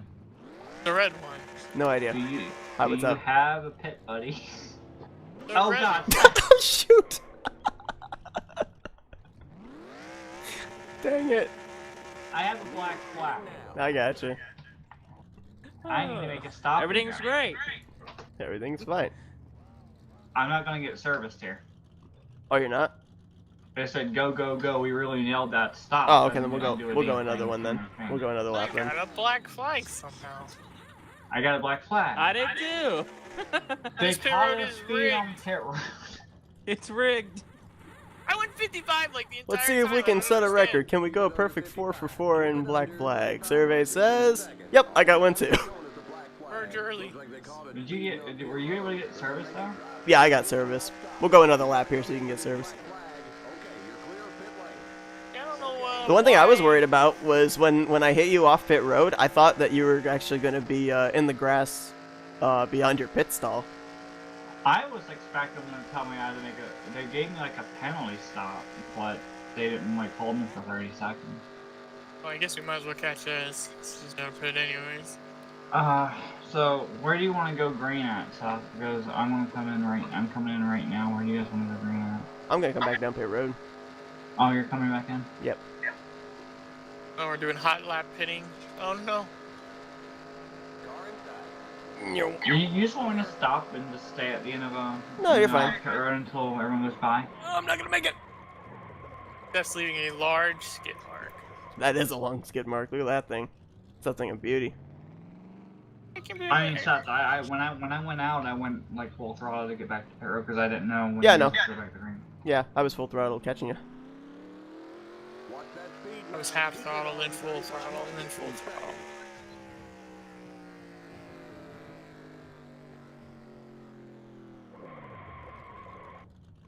The red one. No idea. Hi, Do what's you up? have a pit, buddy? The Oh red god. one. Shoot! Dang it. I have a black flag. I gotcha. I need to make a stop. Everything's great. Everything's fine. I'm not gonna get serviced here. Oh, you're not? They said go, go, go. We really nailed that stop. Oh, okay, Doesn't then mean do a we'll go damn another thing. one then. We'll go another I lap then. got a black flag somehow. I got a black flag. I did too. They This pit caught road us is speed on rigged. pit road. It's rigged. I went 55 like the entire Let's see if we time, I can don't set a understand. record. Can we go a perfect 4 for 4 in black flag? Survey says, yep, I got one too. Merge early. Were you able to get service though? Yeah, I got service. We'll go another lap here so you can get service. I don't know. The one thing I was why- worried about was when I hit you off pit road, I thought that you were actually going to be in the grass beyond your pit stall. I was expecting them to tell me I had to make a. They gave me like a penalty stop, but they didn't like hold me for 30 seconds. Well, I guess we might as well catch this. This is gonna pit anyways. So where do you want to go green at, Seth? Because I'm coming in right now. Where do you guys want to go green at? I'm going to come back down pit road. Oh, you're coming back in? Yep. Oh, we're doing hot lap pitting. Oh no. You just want to stop and just stay at the end of No, you're fine. pit road until everyone goes by. Oh, I'm not gonna make it. That's leaving a large skid mark. That is a long skid mark. Look at that thing. It's a thing of beauty. It can be I mean, okay. Seth, when I went out, I went like full throttle to get back to pit road because I didn't know when Yeah, I to know. go back to green. Yeah, I was full throttle catching you. I was half throttle, then full throttle, and then full throttle.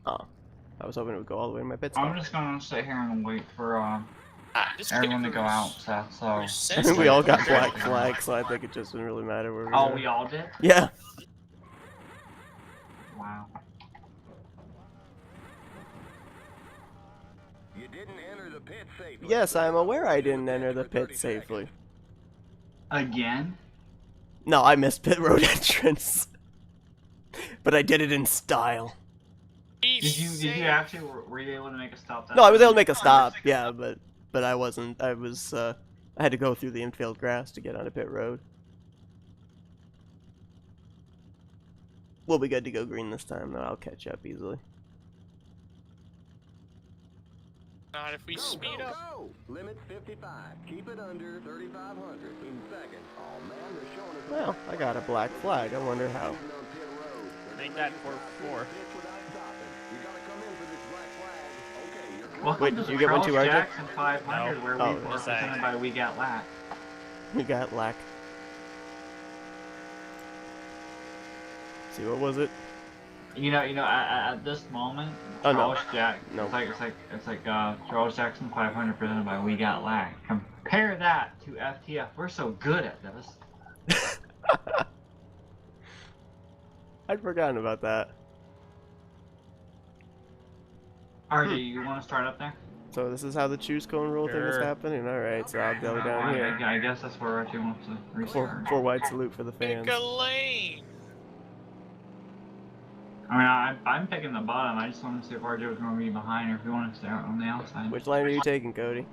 Oh. I was hoping it would go all the way to my pit stop. I'm just gonna sit here and wait for Just everyone to kidding. go out, Seth. So. I think we all got black flags, so I think it just didn't really matter where we Oh, were. we all did? Yeah. Wow. You didn't enter the pit safely. Yes, I'm aware I didn't enter the pit safely. Again? No, I missed pit road entrance. But I did it in style. Did you actually were you able to make a stop? That No, I was time? able to make a stop, yeah, but I wasn't. I was I had to go through the infield grass to get onto pit road. We'll be good to go green this time, though. I'll catch up easily. Not if we speed up. Go! Limit 55. Keep it under 3,500 in second. Oh man, they're showing us. Well, I got a black flag. I wonder how. On pit road. Make that 4-4. Pitch without stopping. You gotta come in for this black flag. Okay, you're clear. Welcome Wait, to did you get one too, Charles RJ? Jackson 500, No. where Oh, we were just saying. presented by We Got Lack. We got lack. See, what was it? You know, at this moment, Oh, no. Charles Jackson. No. It's like Charles Jackson 500 presented by We Got Lack. Compare that to FTF. We're so good at this. I'd forgotten about that. RJ, you want to start up there? So this is how the choose cone rule thing is Sure. happening? Alright, so I'll go down here. I guess that's where RJ wants to restart. Four wide salute for the fans. Pick a lane. I mean, I'm picking the bottom. I just want to see if RJ was going to be behind or if we want to stay on the outside. Which line are you taking, Cody?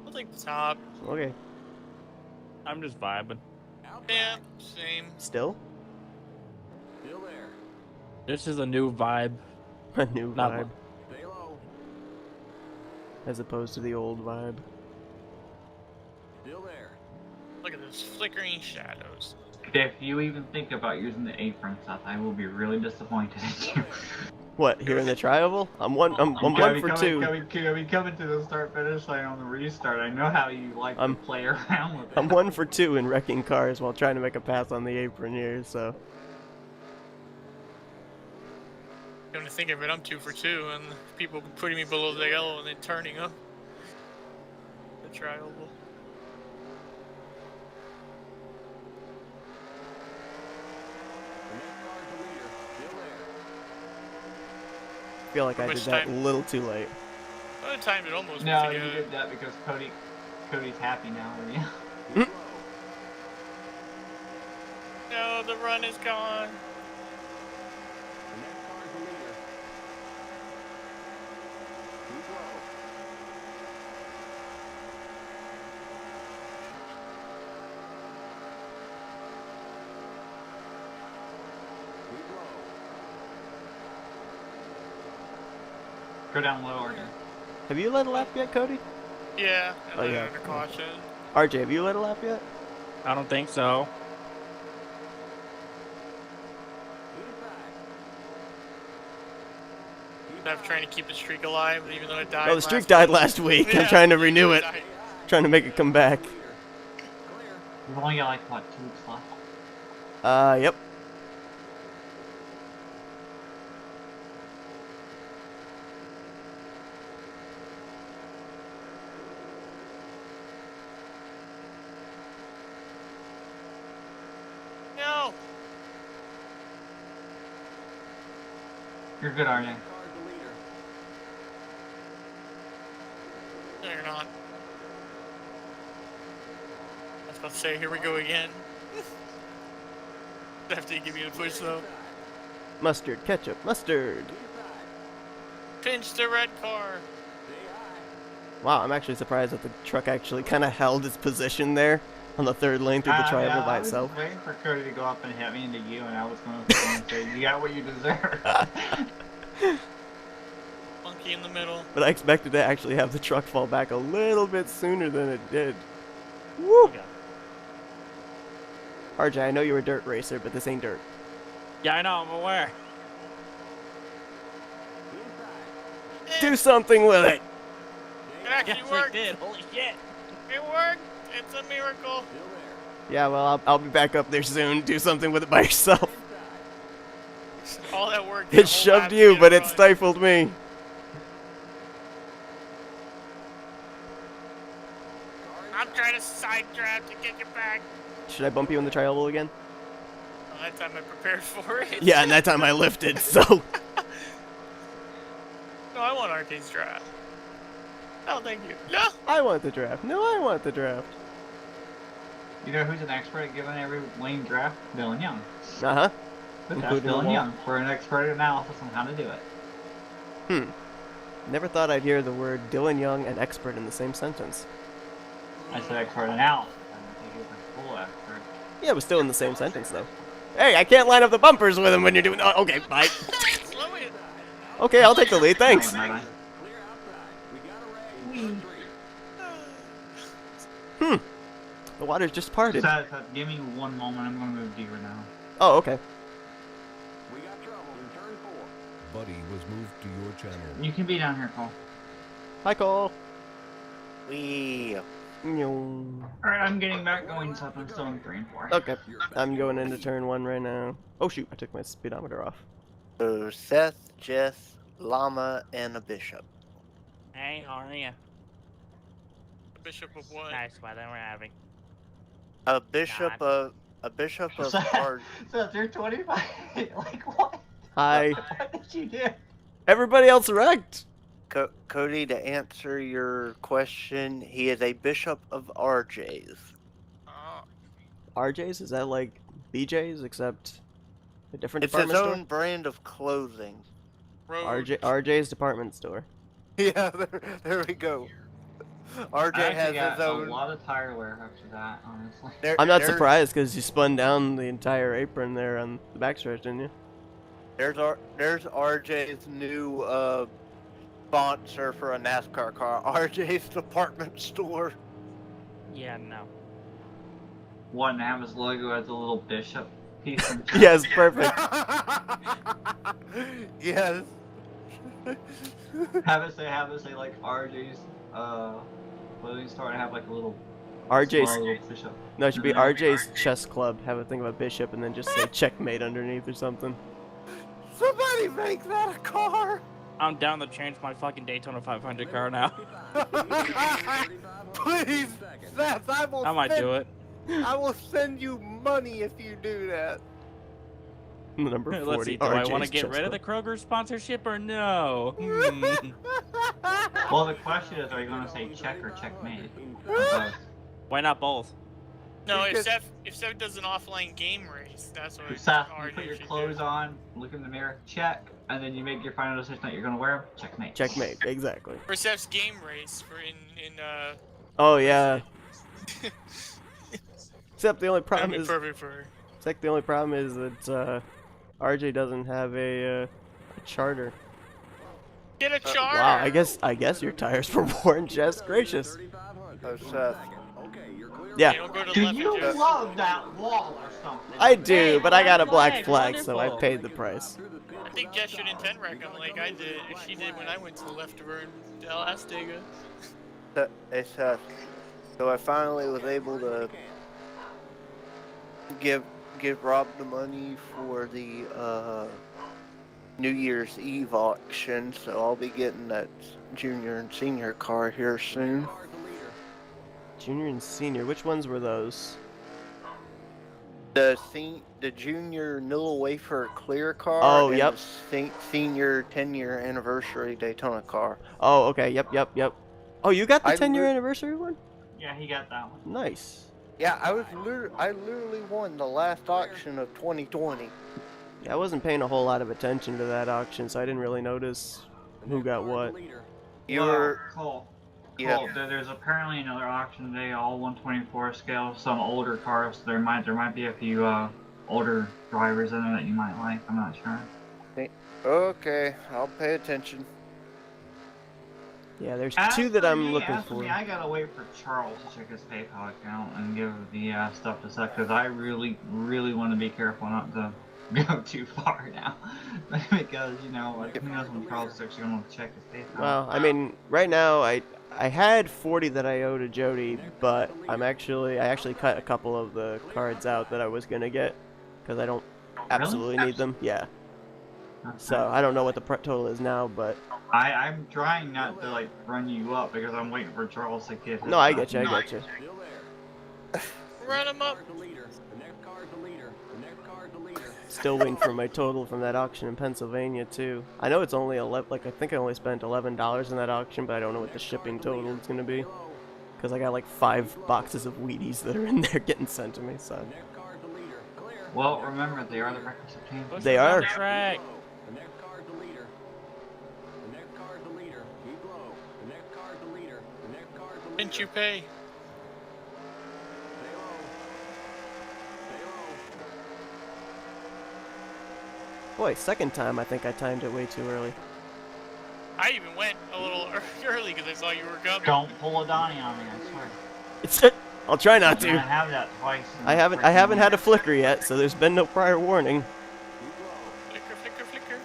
I'll take the top. Okay. I'm just vibing. Yeah, same. Still? Still there. This is a new vibe. A new Not vibe. Stay low. As opposed to the old vibe. Still there. Look at those flickering shadows. If you even think about using the apron stuff, I will be really disappointed in you. What, here in the tri-oval? I'm one for two. Coming to the start-finish line on the restart. I know how you like to play around with it. I'm 1 for 2 in wrecking cars while trying to make a pass on the apron here, so. Come to think of it, I'm 2 for 2, and people putting me below the yellow and then turning up. The tri-oval. feel like I did much that a time? little too late. By the time it almost No, was you together. did that because Cody's happy now with you. Mm. No, the run is gone. The next car's the leader. Keep low. Keep low. Go down low, RJ. Have you led a lap yet, Cody? Yeah, and Oh, then yeah. under caution. RJ, have you led a lap yet? I don't think so. I'm trying to keep the streak alive, even though it died. Oh, the streak last died week. last week. I'm Yeah, trying to renew it. died. Trying to make it come back. You've only got like, what, 2 weeks left? Yep. No. You're good, RJ. No, you're not. I was about to say, here we go again. After you give me the push, though. Mustard, ketchup, mustard. Pinch the red car. Wow, I'm actually surprised that the truck actually kind of held its position there on the third lane through the triangle by I was itself. just waiting for Cody to go up and hit me into you, and I was going to say, you got what you deserve. Monkey in the middle. But I expected to actually have the truck fall back a little bit sooner than it did. Woo! Okay. RJ, I know you're a dirt racer, but this ain't dirt. Yeah, I know. I'm aware. Do something with it! It actually Yes, worked. it did. Holy shit. It worked. It's a miracle. Yeah, well, I'll be back up there soon. Do something with it by yourself. All that work. It shoved you, but it stifled me. I'm trying to side draft to get you back. Should I bump you in the tri-oval again? Well, that time I prepared for it. Yeah, and that time I lifted, so... No, I want RJ's draft. No, thank you. No. I want the draft. No, I want the draft. You know who's an expert at giving every lane draft? Dylan Young. Uh-huh. But that's Including the Dylan wall. Young for an expert analysis on how to do it. Never thought I'd hear the word Dylan Young and expert in the same sentence. I said expert analysis. I didn't think he was a full expert. Yeah, but still in the same sentence, though. Hey, I can't line up the bumpers with him when you're doing... Oh, okay, bye. Slow it. Okay, I'll take the lead, thanks. Might I? The water's just parted. Seth, give me one moment. I'm going to move deeper now. Oh, okay. We got trouble in turn 4. Buddy was moved to your channel. You can be down here, Cole. Hi, Cole. Wee. Meow. Alright, I'm getting back going, Seth. I'm still in 3 and 4. Okay, I'm going into turn 1 right now. Oh, shoot, I took my speedometer off. So Seth, Jess, Llama, and a bishop. Hey, how are you? Bishop of what? Nice weather we're having. A bishop God. of Seth, art. Seth, you're 25. Like, what? Hi. What did you do? Everybody else wrecked. Cody, to answer your question, he is a bishop of RJ's. Oh. RJ's? Is that like BJ's, except a different It's his department own brand of clothing. Road. store? RJ's department store. Yeah, there we go. RJ I has actually got his own. a lot of tire wear after that, honestly. I'm not there's- surprised because you spun down the entire apron there on the backstretch, didn't you? There's RJ's new sponsor for a NASCAR car. RJ's department store. Yeah, no. One have his logo as a little bishop piece. And Yes, perfect. Yes. have it say like RJ's clothing store and have like a little RJ's. small little bishop. No, it should be And then RJ's chess club. Have a thing of a bishop and then just say checkmate underneath or something. Somebody make that a car. I'm down to change my fucking Daytona 500 car now. Please, Seth, I might do it. I will send you money if you do that. Number 40. Let's see. Do I want to RJ's get rid of the chest Kroger sponsorship or no? Well, the question is, are you going to say check or checkmate? Because Why not both? No, Because- if Seth does an offline game race, that's what Seth, you RJ put your should clothes do. on, look in the mirror, check, and then you make your final decision that you're going to wear them, checkmate. Checkmate, exactly. For Seth's game race, for in Oh, yeah. Except the only that'd problem be is, perfect for. that RJ doesn't have a charter. Get a charter. Wow, I guess your tires were worn. Just gracious. Oh, Seth. Yeah, Hey, don't go to the Do left you and just- love that wall or something? I do, but I got a black flag, flag, so I wonderful. paid the price. I think Jess should intend wreck him like I did. If she did when I went to the left of her in Talladega. Hey, Seth. So I finally was able to give Rob the money for the New Year's Eve auction, so I'll be getting that junior and senior car here soon. Junior and senior, which ones were those? The junior Nilla Wafer clear car. Oh, and yep. The senior 10-year anniversary Daytona car. Oh, okay, yep. Oh, you got the I 10-year lit- anniversary one? Yeah, he got that one. Nice. Yeah, I literally won the last auction of 2020. Yeah, I wasn't paying a whole lot of attention to that auction, so I didn't really notice who got what. You're Cole. yeah. Cole, there's apparently another auction today, all 124 scale, some older cars. There might be a few older drivers in there that you might like. I'm not sure. Okay, I'll pay attention. Yeah, there's As two that for I'm me, looking as for for. me, I gotta wait for Charles to check his PayPal account and give the stuff to Seth, because I really want to be careful not to go too far now. Because, you know, like, who knows when Charles is actually going to check his PayPal. Well, I mean, right now I had 40 that I owe to Jody, but I actually cut a couple of the cards out that I was gonna get because I don't absolutely need them. Yeah. Okay. So I don't know what the total is now, but I'm trying not to, like, run you up because I'm waiting for Charles to get his no, I stuff. get you. Run him up. Still waiting for my total from that auction in Pennsylvania too. I know it's only I think I only spent $11 in that auction, but I don't know what the shipping total is gonna be because I got like 5 boxes of Wheaties that are in there getting sent to me. So Well, remember, they are the Breakfast of Champions. they are. Track. Didn't you pay? Boy, second time I think I timed it way too early. I even went a little early because I saw you were coming. Don't pull a Donnie on me, I swear. I'll try not I'm gonna to. have that twice. in I the haven't freaking had a flicker yet, so there's been no prior warning. Flicker, flicker, flicker.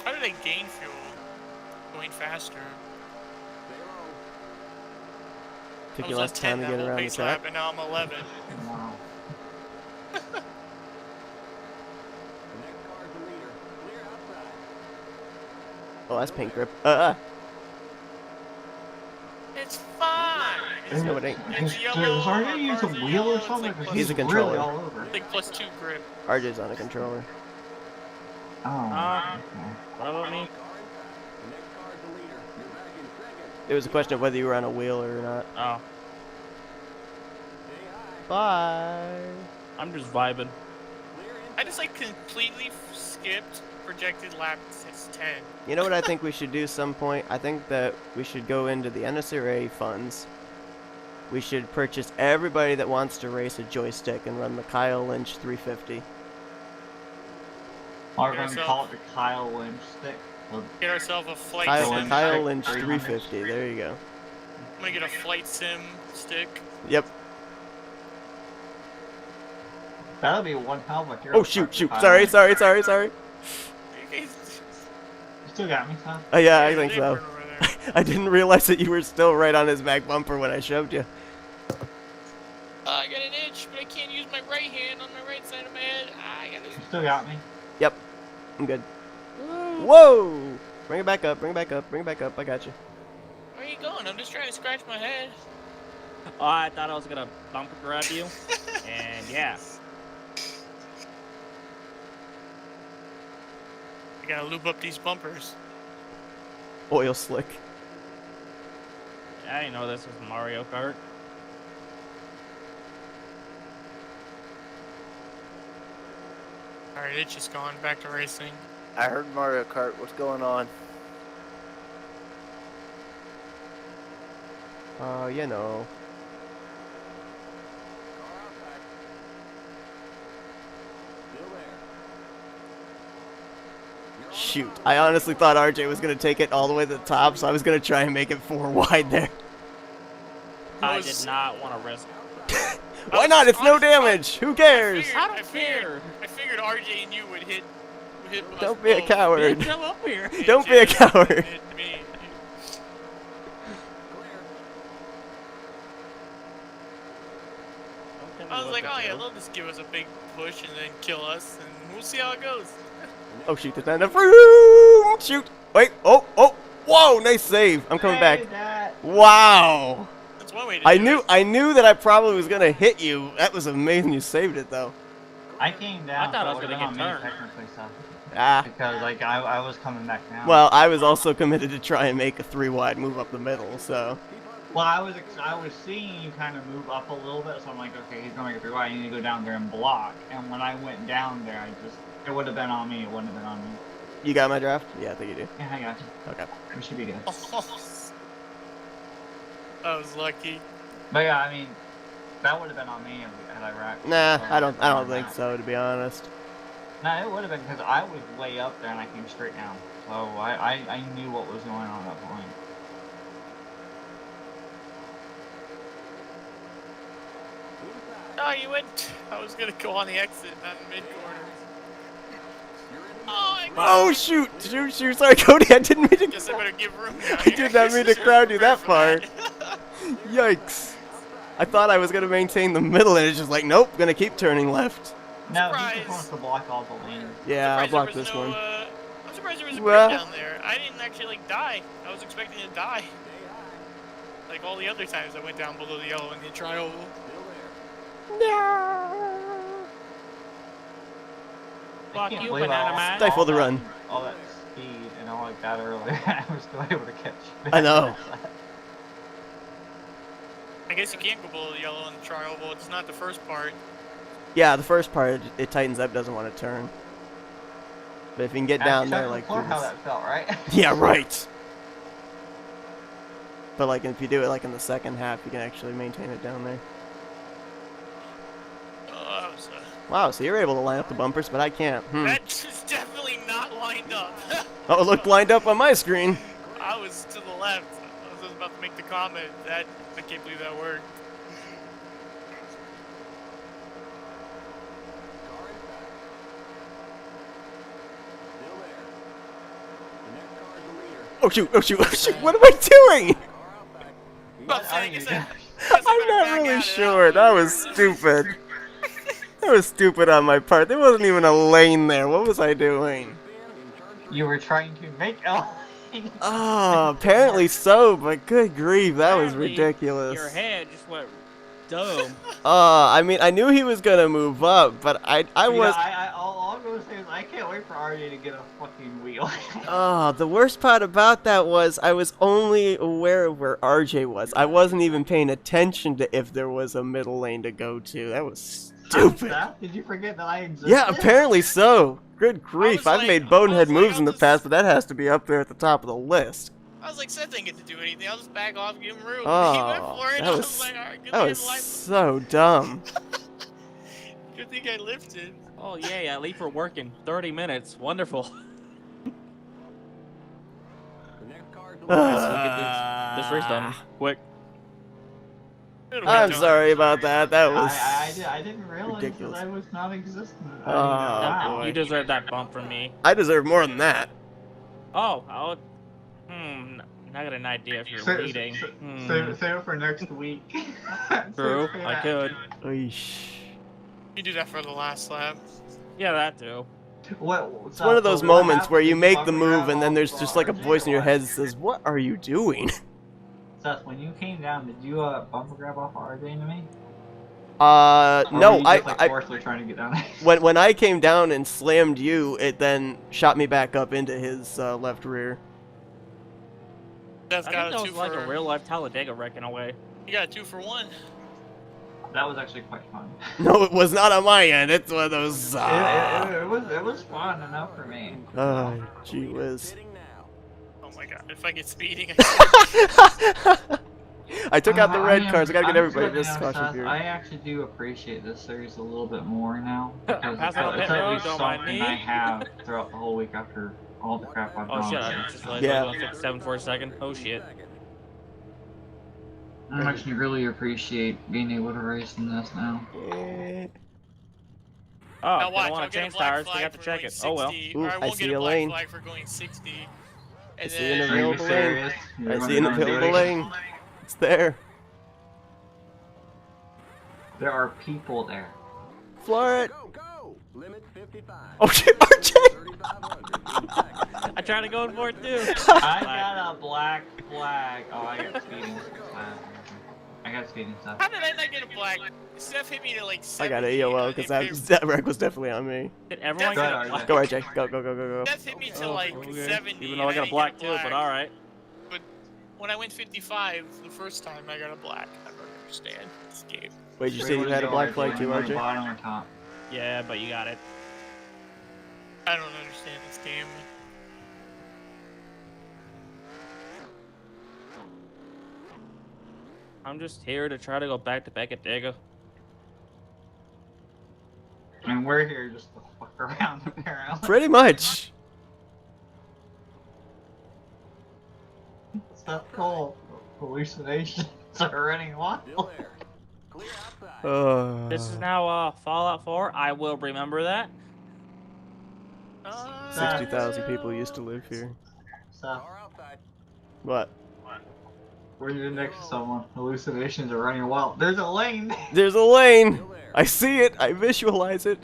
How did I gain fuel going faster? Took I you was less on time 10 to that get whole around the pace track. lap, and now I'm 11. Wow. Oh, that's pink grip. It's fine. No, it ain't. It's Is yellow. RJ use a cars are wheel yellow, or it's something? like 'Cause plus- He's a really controller. all over. Like +2 grip. RJ's on a controller. Oh, okay. What about me? It was a question of whether you were on a wheel or not. Oh, Bye. I'm just vibing. I just like completely skipped projected lap 10. You know what I think we should do some point? I think that we should go into the NSCRA funds. We should purchase everybody that wants to race a joystick and run the Kyle Lynch 350. We're Get going to yourself- call it the Kyle Lynch stick. Well, Get ourselves a flight Kyle, sim. Kyle Stick Lynch 300. 350. There you go. I'm gonna get a flight sim stick. Yep. that'll be one hell of a hero. Oh shoot, shoot. Kyle Sorry. Lynch. You You still got me, son? Yeah, I think so. Over there. I didn't realize that you were still right on his back bumper when I shoved you. I got an itch, but I can't use my right hand on my right side of my head. I got You it. still got me? Yep. I'm good. Whoa! Bring it back up. Bring it back up. Bring it back up. I got you. Where are you going? I'm just trying to scratch my head. Oh, I thought I was gonna bumper grab you, and yeah. I gotta lube up these bumpers. Oil slick. I didn't know this was Mario Kart. Alright, it's just gone back to racing. I heard Mario Kart. What's going on? You know. Shoot, I honestly thought RJ was gonna take it all the way to the top, so I was gonna try and make it 4 wide there. I did not want to risk it. Why not? It's no damage. Who cares? I don't care. I figured RJ and you would hit us Don't be a both. coward. Come up here. And Don't be a Jared coward. hit me. I was like, oh yeah, they'll just give us a big push and then kill us, and we'll see how it goes. Oh shoot, there's not enough room. Shoot. Wait. Oh. Whoa, nice save. I'm coming back. Wow. That's one way to I do knew it. I knew that I probably was gonna hit you. That was amazing. You saved it though. I came down. I thought I was so it gonna wasn't get on me turned. technically, so. Ah. Because like I was coming back down. Well, I was also committed to try and make a 3 wide move up the middle. So. Well, I was seeing you kind of move up a little bit, so I'm like, okay, he's gonna make a 3 wide. I need to go down there and block. And when I went down there, it would have been on me. It wouldn't have been on me. You got my draft? Yeah, I think you do. Yeah, I got you. Okay. We should be good. I was lucky. But yeah, I mean, that would have been on me had I racked. Nah, so I don't on think that. so, to be honest. Nah, it would have been because I was way up there and I came straight down. So I knew what was going on at that point. Oh, you went. I was gonna go on the exit, not mid corner. Oh, Oh shoot! Shoot! Sorry, Cody. I didn't mean to. guess I better give room now. I did not mean to crowd you that far. Yikes! I thought I was gonna maintain the middle, and it's just like, nope. Gonna keep turning left. No, Surprise. he just wants to block all the lanes. Yeah, I'll Surprised block there was this no, one. I'm surprised there was a Well- bridge down there. I didn't actually like die. I was expecting to die. Like all the other times I went down below the yellow in the tri-oval. Fuck can't you, believe banana all- man. Stifle the run. All that speed and all like that earlier, I was still able to catch. I know. I guess you can't go below the yellow in the tri-oval. It's not the first part. Yeah, the first part it tightens up, doesn't want to turn. But if you can get down there, like, how through this- that felt, right? yeah, right. But like, if you do it like in the second half, you can actually maintain it down there. Oh, that was, Wow, so you're able to line up the bumpers, but I can't. That's just definitely not lined up. Oh, it looked lined up on my screen. I was to the left. I was just about to make the comment. I can't believe that worked. Oh shoot! Oh shoot! Oh shoot! What am I doing? About to say, I are guess you I- doing? I'm not really sure. That was stupid. That was stupid on my part. There wasn't even a lane there. What was I doing? You were trying to make a lane. Oh, apparently so, but good grief, that was Apparently, ridiculous. Your head just went dumb. I mean, I knew he was gonna move up, but I was. All I'm gonna say is I can't wait for RJ to get a fucking wheel. The worst part about that was I was only aware of where RJ was. I wasn't even paying attention to if there was a middle lane to go to. That was stupid. Did you forget that I existed? Yeah, apparently so. Good grief, I've like- made I bonehead was like, moves in the I'll past, but that has to be up there at the top of the list. I was like, Seth didn't get to do anything. I'll just back off, give him room. Oh, He went for it. that I was- was like, all right, good That thing was I so dumb. Good thing I lifted. Oh yay! I leave for work in 30 minutes. Wonderful. This race done quick. It'll be I'm done. sorry about that. That was. I didn't realize ridiculous. that I was non-existent. Oh, wow. boy. You deserve that bump from me. I deserve more than that. Oh, I got an idea if you're Save leading. it for next week. True, I could. Eesh. You do that for the last lap. Yeah, that too. It's one of those moments where you make the move and then there's just like a voice in your head that says, "What are you doing?" Seth, when you came down, did you bumper grab off RJ into me? No, Or were you just, like, I forcefully trying to get down there? when I came down and slammed you, it then shot me back up into his left rear. That's I got think a that 2 was like for. a real life Talladega wreck in a way. You got a 2 for 1. That was actually quite fun. No, it was not on my end. It's one of those. It was fun enough for me. Oh, gee whiz. Oh my god, if I get speeding, I took out the red I am- cars. I gotta get I'm everybody just this letting you know, caution Seth, here. I actually do appreciate this series a little bit more now. Because Pass on the it's pit at road, least don't mind something me. I have throughout the whole week after all the crap I've Oh done. shit, I just realized Yeah. I was on 57 for a second. Oh shit. I actually really appreciate being able to race in this now. Yeah. Oh, now they watch, don't want I'll to get a change black tires. They flag have to for check going it. 60, Oh well. Ooh, or I I won't see get a a black lane. flag for going 60. I And see an then Are you available lane. serious? I see an available lane. It's there. There are people there. Floor it. Go, go! Limit 55. Oh shit, RJ! 3,500. I tried to go for it too. I got a black flag. Oh, I got speeding. I got speeding stuff. how did I not get a black? Steph hit me to like 70. I got AOL because that wreck was definitely on me. Did everyone Go get ahead, a black? Go RJ, go, go, go, go, go. Steph hit me to Oh, like okay. 70. Even though I and got a didn't black get too, but alright. But when I went 55 the first time, I got a black. I don't understand this game. Wait, you say you had a black flag too, RJ? Bottom or top? Yeah, but you got it. I don't understand this game. I'm just here to try to go back to Talladega. I mean, we're here just to fuck around, apparently. Pretty much. Stuff cool. Hallucinations are running wild. Still there. Clear outside. This is now Fallout 4. I will remember that. 60,000 people used to live here. Stuff. Car outside. What? We're here next to someone. Hallucinations are running wild. There's a lane! There's a lane! I see it! I visualize it!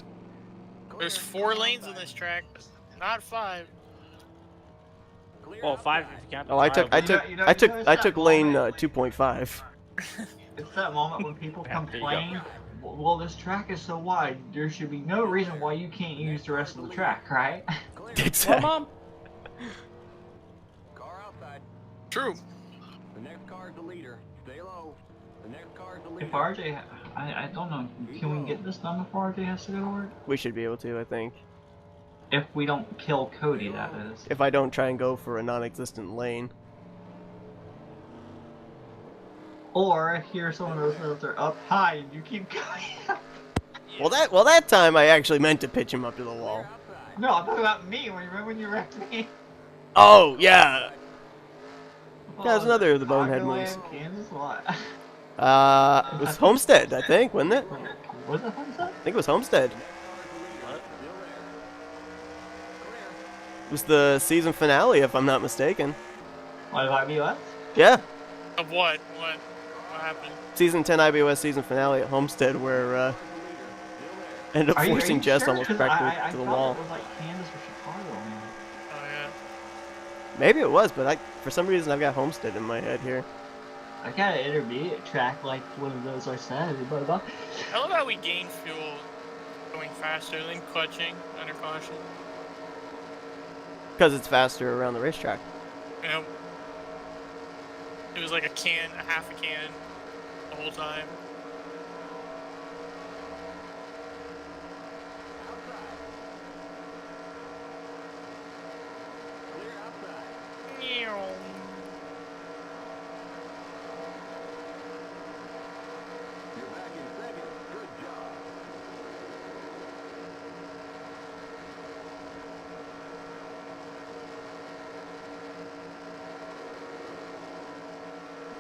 There's 4 lanes on this track, not 5. Clear Well, 5 outside. if you count. Oh, I took I took lane 2.5. It's that moment when people Yeah, there you go. complain, well, this track is so wide, there should be no reason why you can't use the rest of the track, right? Clear. Well, Exactly. Mom. Car outside. True. The next car is the leader. Stay low. The next car is the If leader. RJ, I don't know, can we get this done before RJ has to go to work? We should be able to, I think. If we don't kill Cody, that is. If I don't try and go for a non-existent lane. Or if you're someone of those that are up high and you keep going. Well, that time I actually meant to pitch him up to the wall. No, I'm talking about me. Remember when you wrecked me? Oh yeah. That's another of the bonehead Chicagoland, moves. Kansas, what? It was Homestead, I think, wasn't it? Was it Homestead? I think it was Homestead. It was the season finale, if I'm not mistaken. What, IBOS? Yeah, Of what? What happened? season 10 IBOS season finale at Homestead, where ended up Are you forcing Jess sure? almost 'Cause practically I to the thought wall. it was like Kansas or Chicago, man. Oh yeah. Maybe it was, but for some reason I've got Homestead in my head here. I got an intermediate track like one of those I said, blah blah. I love how we gain fuel going faster than clutching under caution. Because it's faster around the racetrack. You know, it was like a half a can the whole time. Clear outside. Meow. You're back in second. Good job.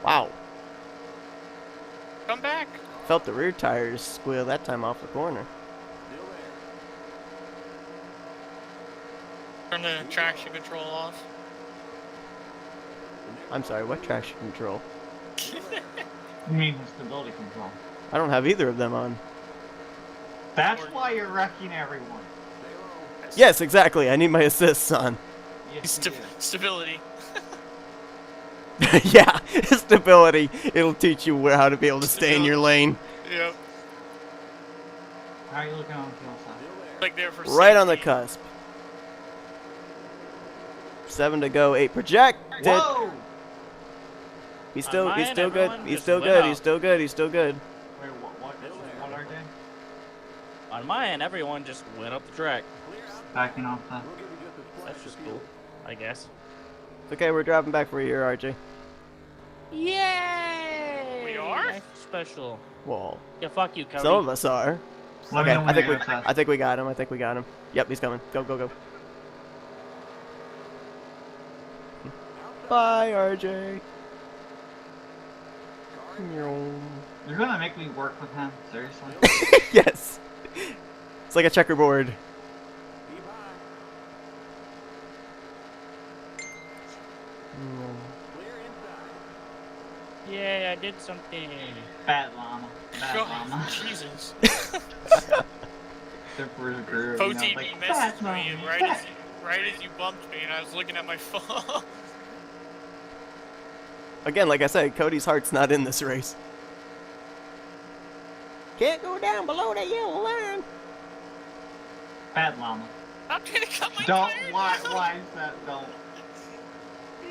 Wow. Come back. Felt the rear tires squeal that time off the corner. Still there. Turn the traction control off. I'm sorry, what traction control? You mean the stability control? I don't have either of them on. That's why you're wrecking everyone. Stay low. Yes, exactly. I need my assists on. Yes, you do. Stability. Yeah, stability. It'll teach you how to be able to stay in your lane. Yep. How are you looking on the fuel side? Like there for Right on the safety. cusp. 7 to go, 8 projected. Whoa! He's On still mine, good. everyone He's just still went good. up. He's still good. He's still good. Wait, what are they? On my end, everyone just went up the track. Backing off the... That's just cool, I guess. It's okay, we're dropping back for you here, RJ. Yay! We are? Nice special. Wall. Yeah, fuck you, Cody. Some of us are. Let me Okay, know when you're outside. I think we got him. I think we got him. Yep, he's coming. Go, go, go. Bye, RJ. You're gonna make me work with him? Seriously? Yes. It's like a checkerboard. Yay, I did something. Bad llama. Bad God, llama. Jesus. Super groove. Poti like, messaged bad me llama. right as you bumped me, and I was looking at my phone. Again, like I said, Cody's heart's not in this race. Can't go down below that yellow line. Bad llama. I'm gonna cut my Don't. tire Why? down. Why is that? Don't.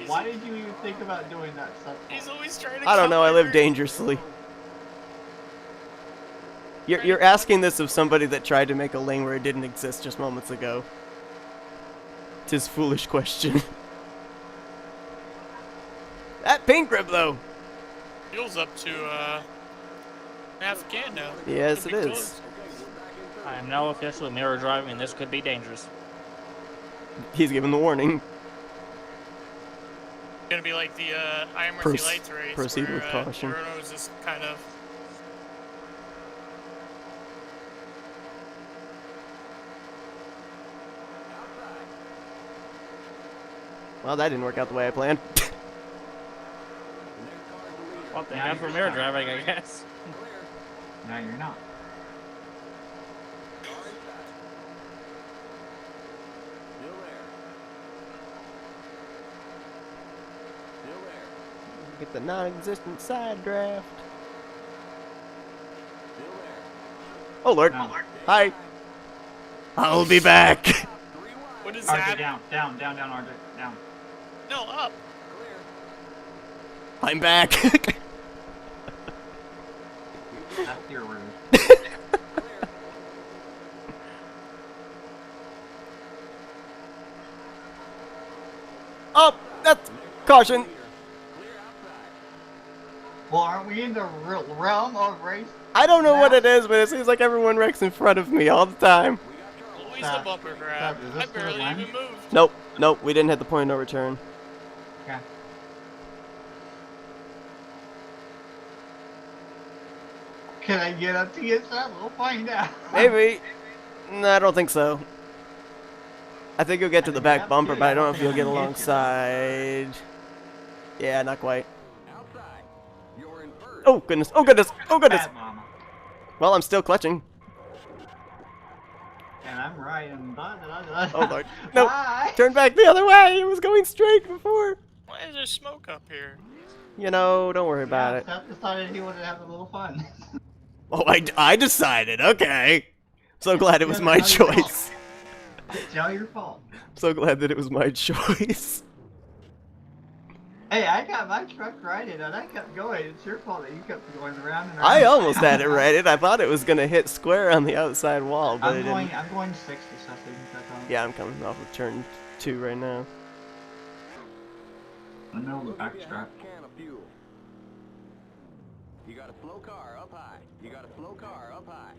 Why did you even think about doing that stuff? He's always trying to I don't cut know. my I live rear- dangerously. You're asking this of somebody that tried to make a lane where it didn't exist just moments ago. Tis foolish question. That pink grip though. Fuel's up to half a can now. Yes, Could it be is. close. I am now officially mirror driving, and this could be dangerous. He's giving the warning. It's gonna be like the IMRC Proce- lights race. proceed where, with caution. Bruno was just kind of. Well, that didn't work out the way I planned. What the Yeah, heck for mirror driving, I guess. No, you're not. Get the non-existent side draft. Oh Lord. No. Hi. I'll be back. What is RJ, that? down, RJ, down. No, up. I'm back. That's your rude. Oh, that's caution. Well, aren't we in the realm of race? I don't know what it is, but it seems like everyone wrecks in front of me all the time. Always a bumper grab. Is I this the barely one? even moved. Nope, nope, we didn't hit the point of no return. Okay. Can I get up to you, son? We'll find out. Maybe. No, I don't think so. I think you'll get to the back bumper, but I don't know if you'll get alongside. Yeah, not quite. Oh goodness, oh goodness, oh goodness. Bad mama. Well, I'm still clutching. And I'm right and blah, blah, blah. Oh Lord. No, Bye. turn back the other way. It was going straight before. Why is there smoke up here? You know, don't worry about it. Seth decided he wanted to have a little fun. Oh, I decided. Okay. So glad it was Yeah, my it's all your fault. choice. It's all your fault. So glad that it was my choice. Hey, I got my truck righted and I kept going. It's your fault that you kept going around and around. I almost had it righted. I thought it was gonna hit square on the outside wall, but it didn't. I'm going 60, Seth. So you can check on. Yeah, I'm coming off of turn 2 right now. I know the back strap. Can of fuel. You got a slow car up high. You got a slow car up high.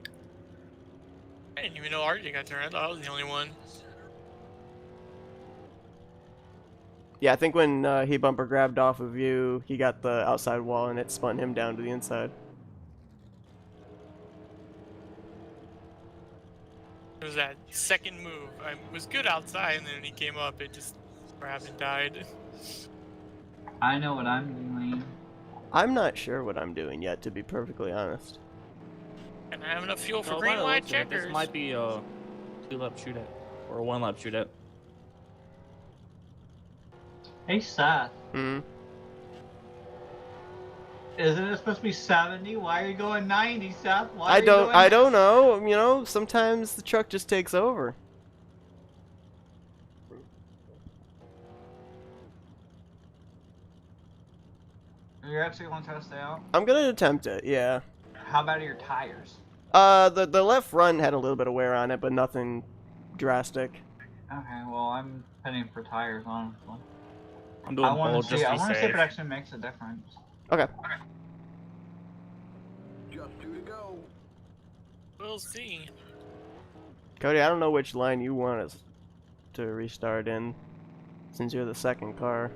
I didn't even know RJ got turned. I thought I was the only one. Yeah, I think when he bumper grabbed off of you, he got the outside wall and it spun him down to the inside. It was that second move. I was good outside, and then when he came up, it just grabbed and died. I know what I'm doing. I'm not sure what I'm doing yet, to be perfectly honest. And I have enough fuel for So green by the light looks of it, checkers. This might be a 2-lap shootout or a 1-lap shootout. Hey, Seth. Hmm. Isn't it supposed to be 70? Why are you going 90, Seth? Why I are you don't. going... I don't know. You know, sometimes the truck just takes over. You actually want to try to stay out? I'm gonna attempt it. Yeah. How about your tires? The left front had a little bit of wear on it, but nothing drastic. Okay, well, I'm heading for tires, honestly. I'm doing both just to I be want to see if safe. it actually makes a difference. Okay. Just 2 to go. We'll see. Cody, I don't know which line you want us to restart in, since you're the second car.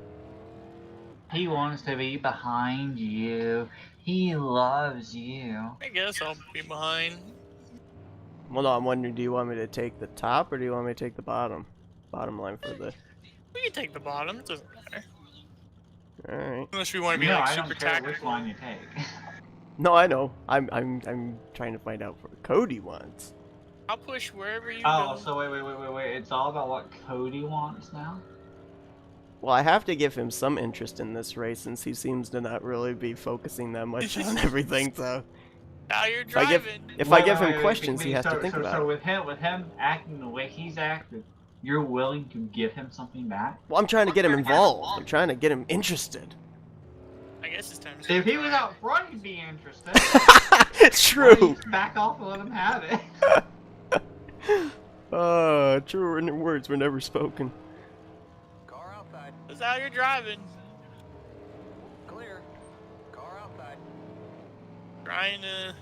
He wants to be behind you. He loves you. I guess I'll be behind. Well, no, I'm wondering, do you want me to take the top, or do you want me to take the bottom? Bottom line for the... We can take the bottom. It doesn't matter. Alright. Unless we want to be No, like I super don't care which tactical. line you take. No, I know. I'm trying to find out what Cody wants. I'll push wherever you Oh, go. so wait. It's all about what Cody wants now? Well, I have to give him some interest in this race, since he seems to not really be focusing that much on everything, so... Now you're If I give, driving. if I give him questions, he has to think about So it. with him acting the way he's acted, you're willing to give him something back? Well, I'm trying to get him involved. I'm trying to get him interested. I guess it's time to If he was drive. out front, he'd be interested. It's Why don't true. you just back off and let him have it. Truer words were never spoken. Car outside. That's how you're driving. Clear. Car outside. Trying to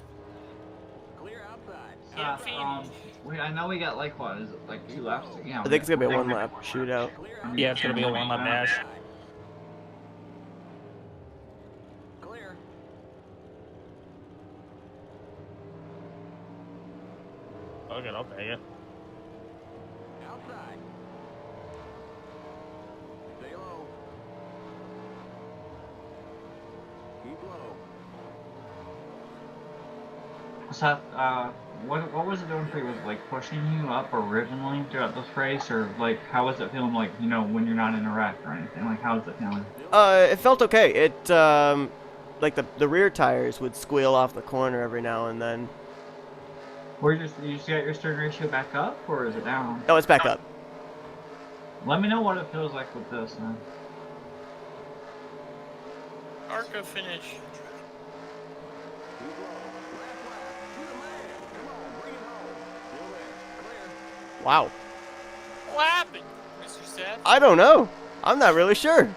Clear outside. get finished. I know we got like what is it, like 2 laps? Yeah. I think it's gonna be a one-lap shootout. Clear Yeah, it's gonna be a one-lap dash. outside. Clear. Okay, I'll take it. Outside. Stay low. Keep low. Seth, what was it doing for you? Was it like pushing you up originally throughout this race, or like how was it feeling like, you know, when you're not in a wreck or anything? Like how was it feeling? It felt okay. It, like the rear tires would squeal off the corner every now and then. You just got your steering ratio back up, or is it down? Oh, it's back up. Let me know what it feels like with this, man. Arca finish. Keep low. Last lap. To the man. Come on, bring it home. Still there. Clear. Wow. What happened, Mr. Seth? I don't know. I'm not really sure.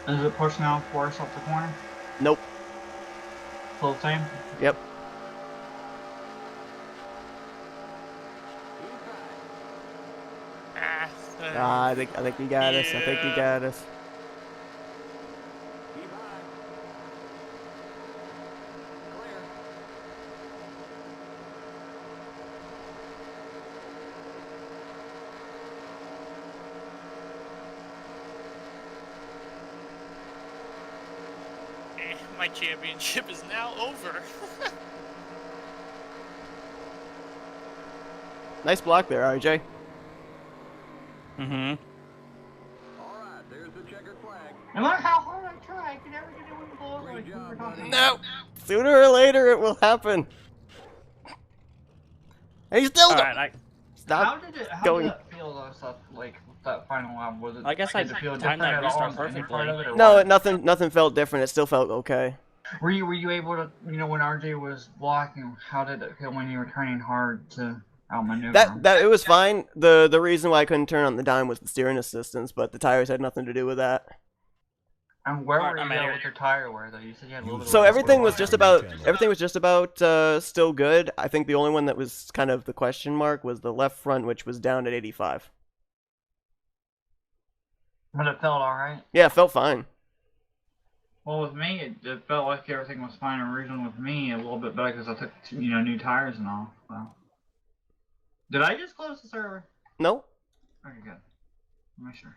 Is it pushing out for us up the corner? Nope. Full time? Yep. I think you got us. I think you got us. Keep high. Clear. My championship is now over. Nice block there, RJ. Mm-hmm. All right, there's the checkered flag. No matter how hard I try, I can never get it one below Great like we job, were talking buddy. about. No. Sooner or later, it will happen. And he's still Alright, How stop. did it going. feel though, Seth, like that final lap? Was it? I guess I did it feel timed different that at all restart in any part of it, or No, what? nothing felt different. It still felt okay. Were you able to, you know, when RJ was blocking, how did it feel when you were turning hard to outmaneuver him? That it was fine. The reason why I couldn't turn on the dime was the steering assistance, but the tires had nothing to do with that. And where Alright, were I'm you out at here. with your tire wear though? You said you had a little bit So of everything was wear. just about still good. I think the only one that was kind of the question mark was the left front, which was down at 85. But it felt alright. Yeah, it felt fine. Well, with me, it felt like everything was fine originally with me, a little bit better because I took, you know, new tires and all. So. Did I just close the server? No. Okay, good. Make sure.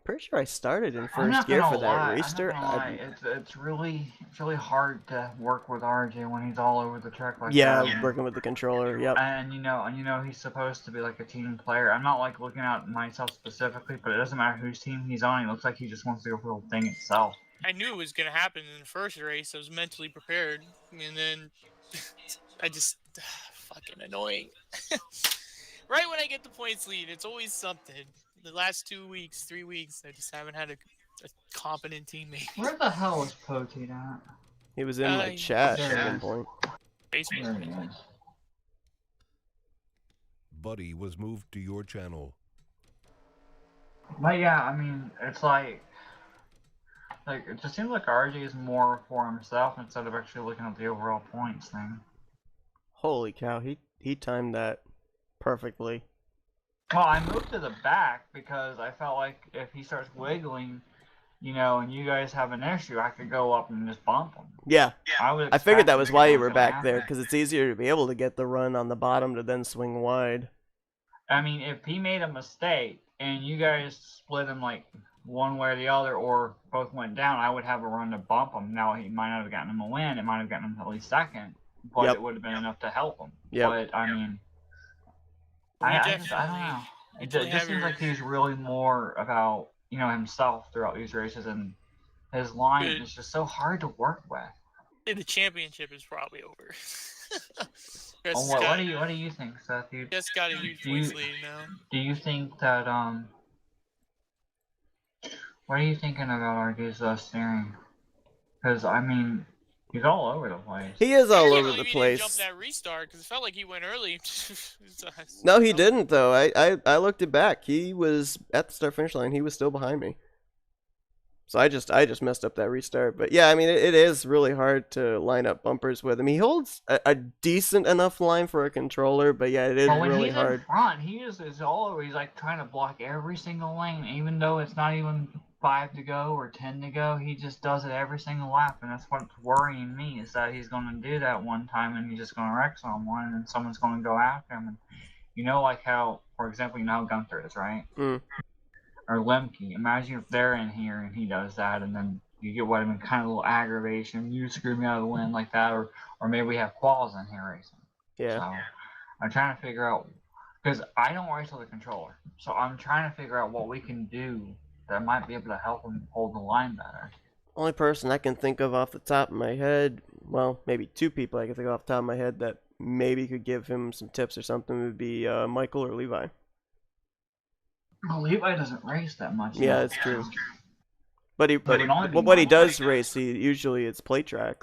pretty sure I started in I'm first not gear gonna for that lie. restart. I'm not gonna lie. It's really hard to work with RJ when he's all over the track like Yeah, that. working with the controller. Yep. And you know he's supposed to be like a team player. I'm not like looking at myself specifically, but it doesn't matter whose team he's on. He looks like he just wants to go for the thing itself. I knew it was gonna happen in the first race. I was mentally prepared, and then I just fucking annoying. Right when I get the points lead, it's always something. The last 2 weeks, 3 weeks, I just haven't had a competent teammate. Where the hell is Poteet at? He was in my chat there at he one is. point. Basement. There he is. Buddy was moved to your channel. But yeah, I mean, it's like it just seems like RJ is more for himself instead of actually looking at the overall points thing. Holy cow, he timed that perfectly. Well, I moved to the back because I felt like if he starts wiggling, and you guys have an issue, I could go up and just bump him. Yeah. I figured that was why you were back happen. there, because it's easier to be able to get the run on the bottom to then swing wide. I mean, if he made a mistake and you guys split him like one way or the other, or both went down, I would have a run to bump him. Now, he might not have gotten him a win. It might have gotten him at least second, but it would have been enough to help him. Yep. But, I mean, You I don't know. It just seems like he's really more about, himself throughout these races, and his line is just so hard to work with. The championship is probably over. What do you think, Seth? You just got a huge points lead now. Do you think that what are you thinking about RJ's steering? Because I mean, he's all over the place. He is all I over can't the believe he didn't place. jump that restart because it felt like he went early. No, he didn't though. I looked it back. He was at the start finish line. He was still behind me. So I just messed up that restart. But yeah, I mean it is really hard to line up bumpers with him. He holds a decent enough line for a controller, but yeah, it is really hard. When he's in front, he is all over. He's like trying to block every single lane, even though it's not even 5 to go or 10 to go. He just does it every single lap, and that's what's worrying me, is that he's going to do that one time and he's just going to wreck someone, and then someone's going to go after him. And like how, for example, how Gunther is, right? Mm. Or Lemke. Imagine if they're in here and he does that, and then you get kind of a little aggravation. You screw me out of the win like that, or maybe we have Qualls in here racing. Yeah. So I'm trying to figure out, because I don't race with a controller, so I'm trying to figure out what we can do that might be able to help him hold the line better. Only person I can think of off the top of my head, well, maybe two people I can think of off the top of my head that maybe could give him some tips or something would be Michael or Levi. Well, Levi doesn't race that much. Yeah, that's true. But what he does race, usually it's play tracks.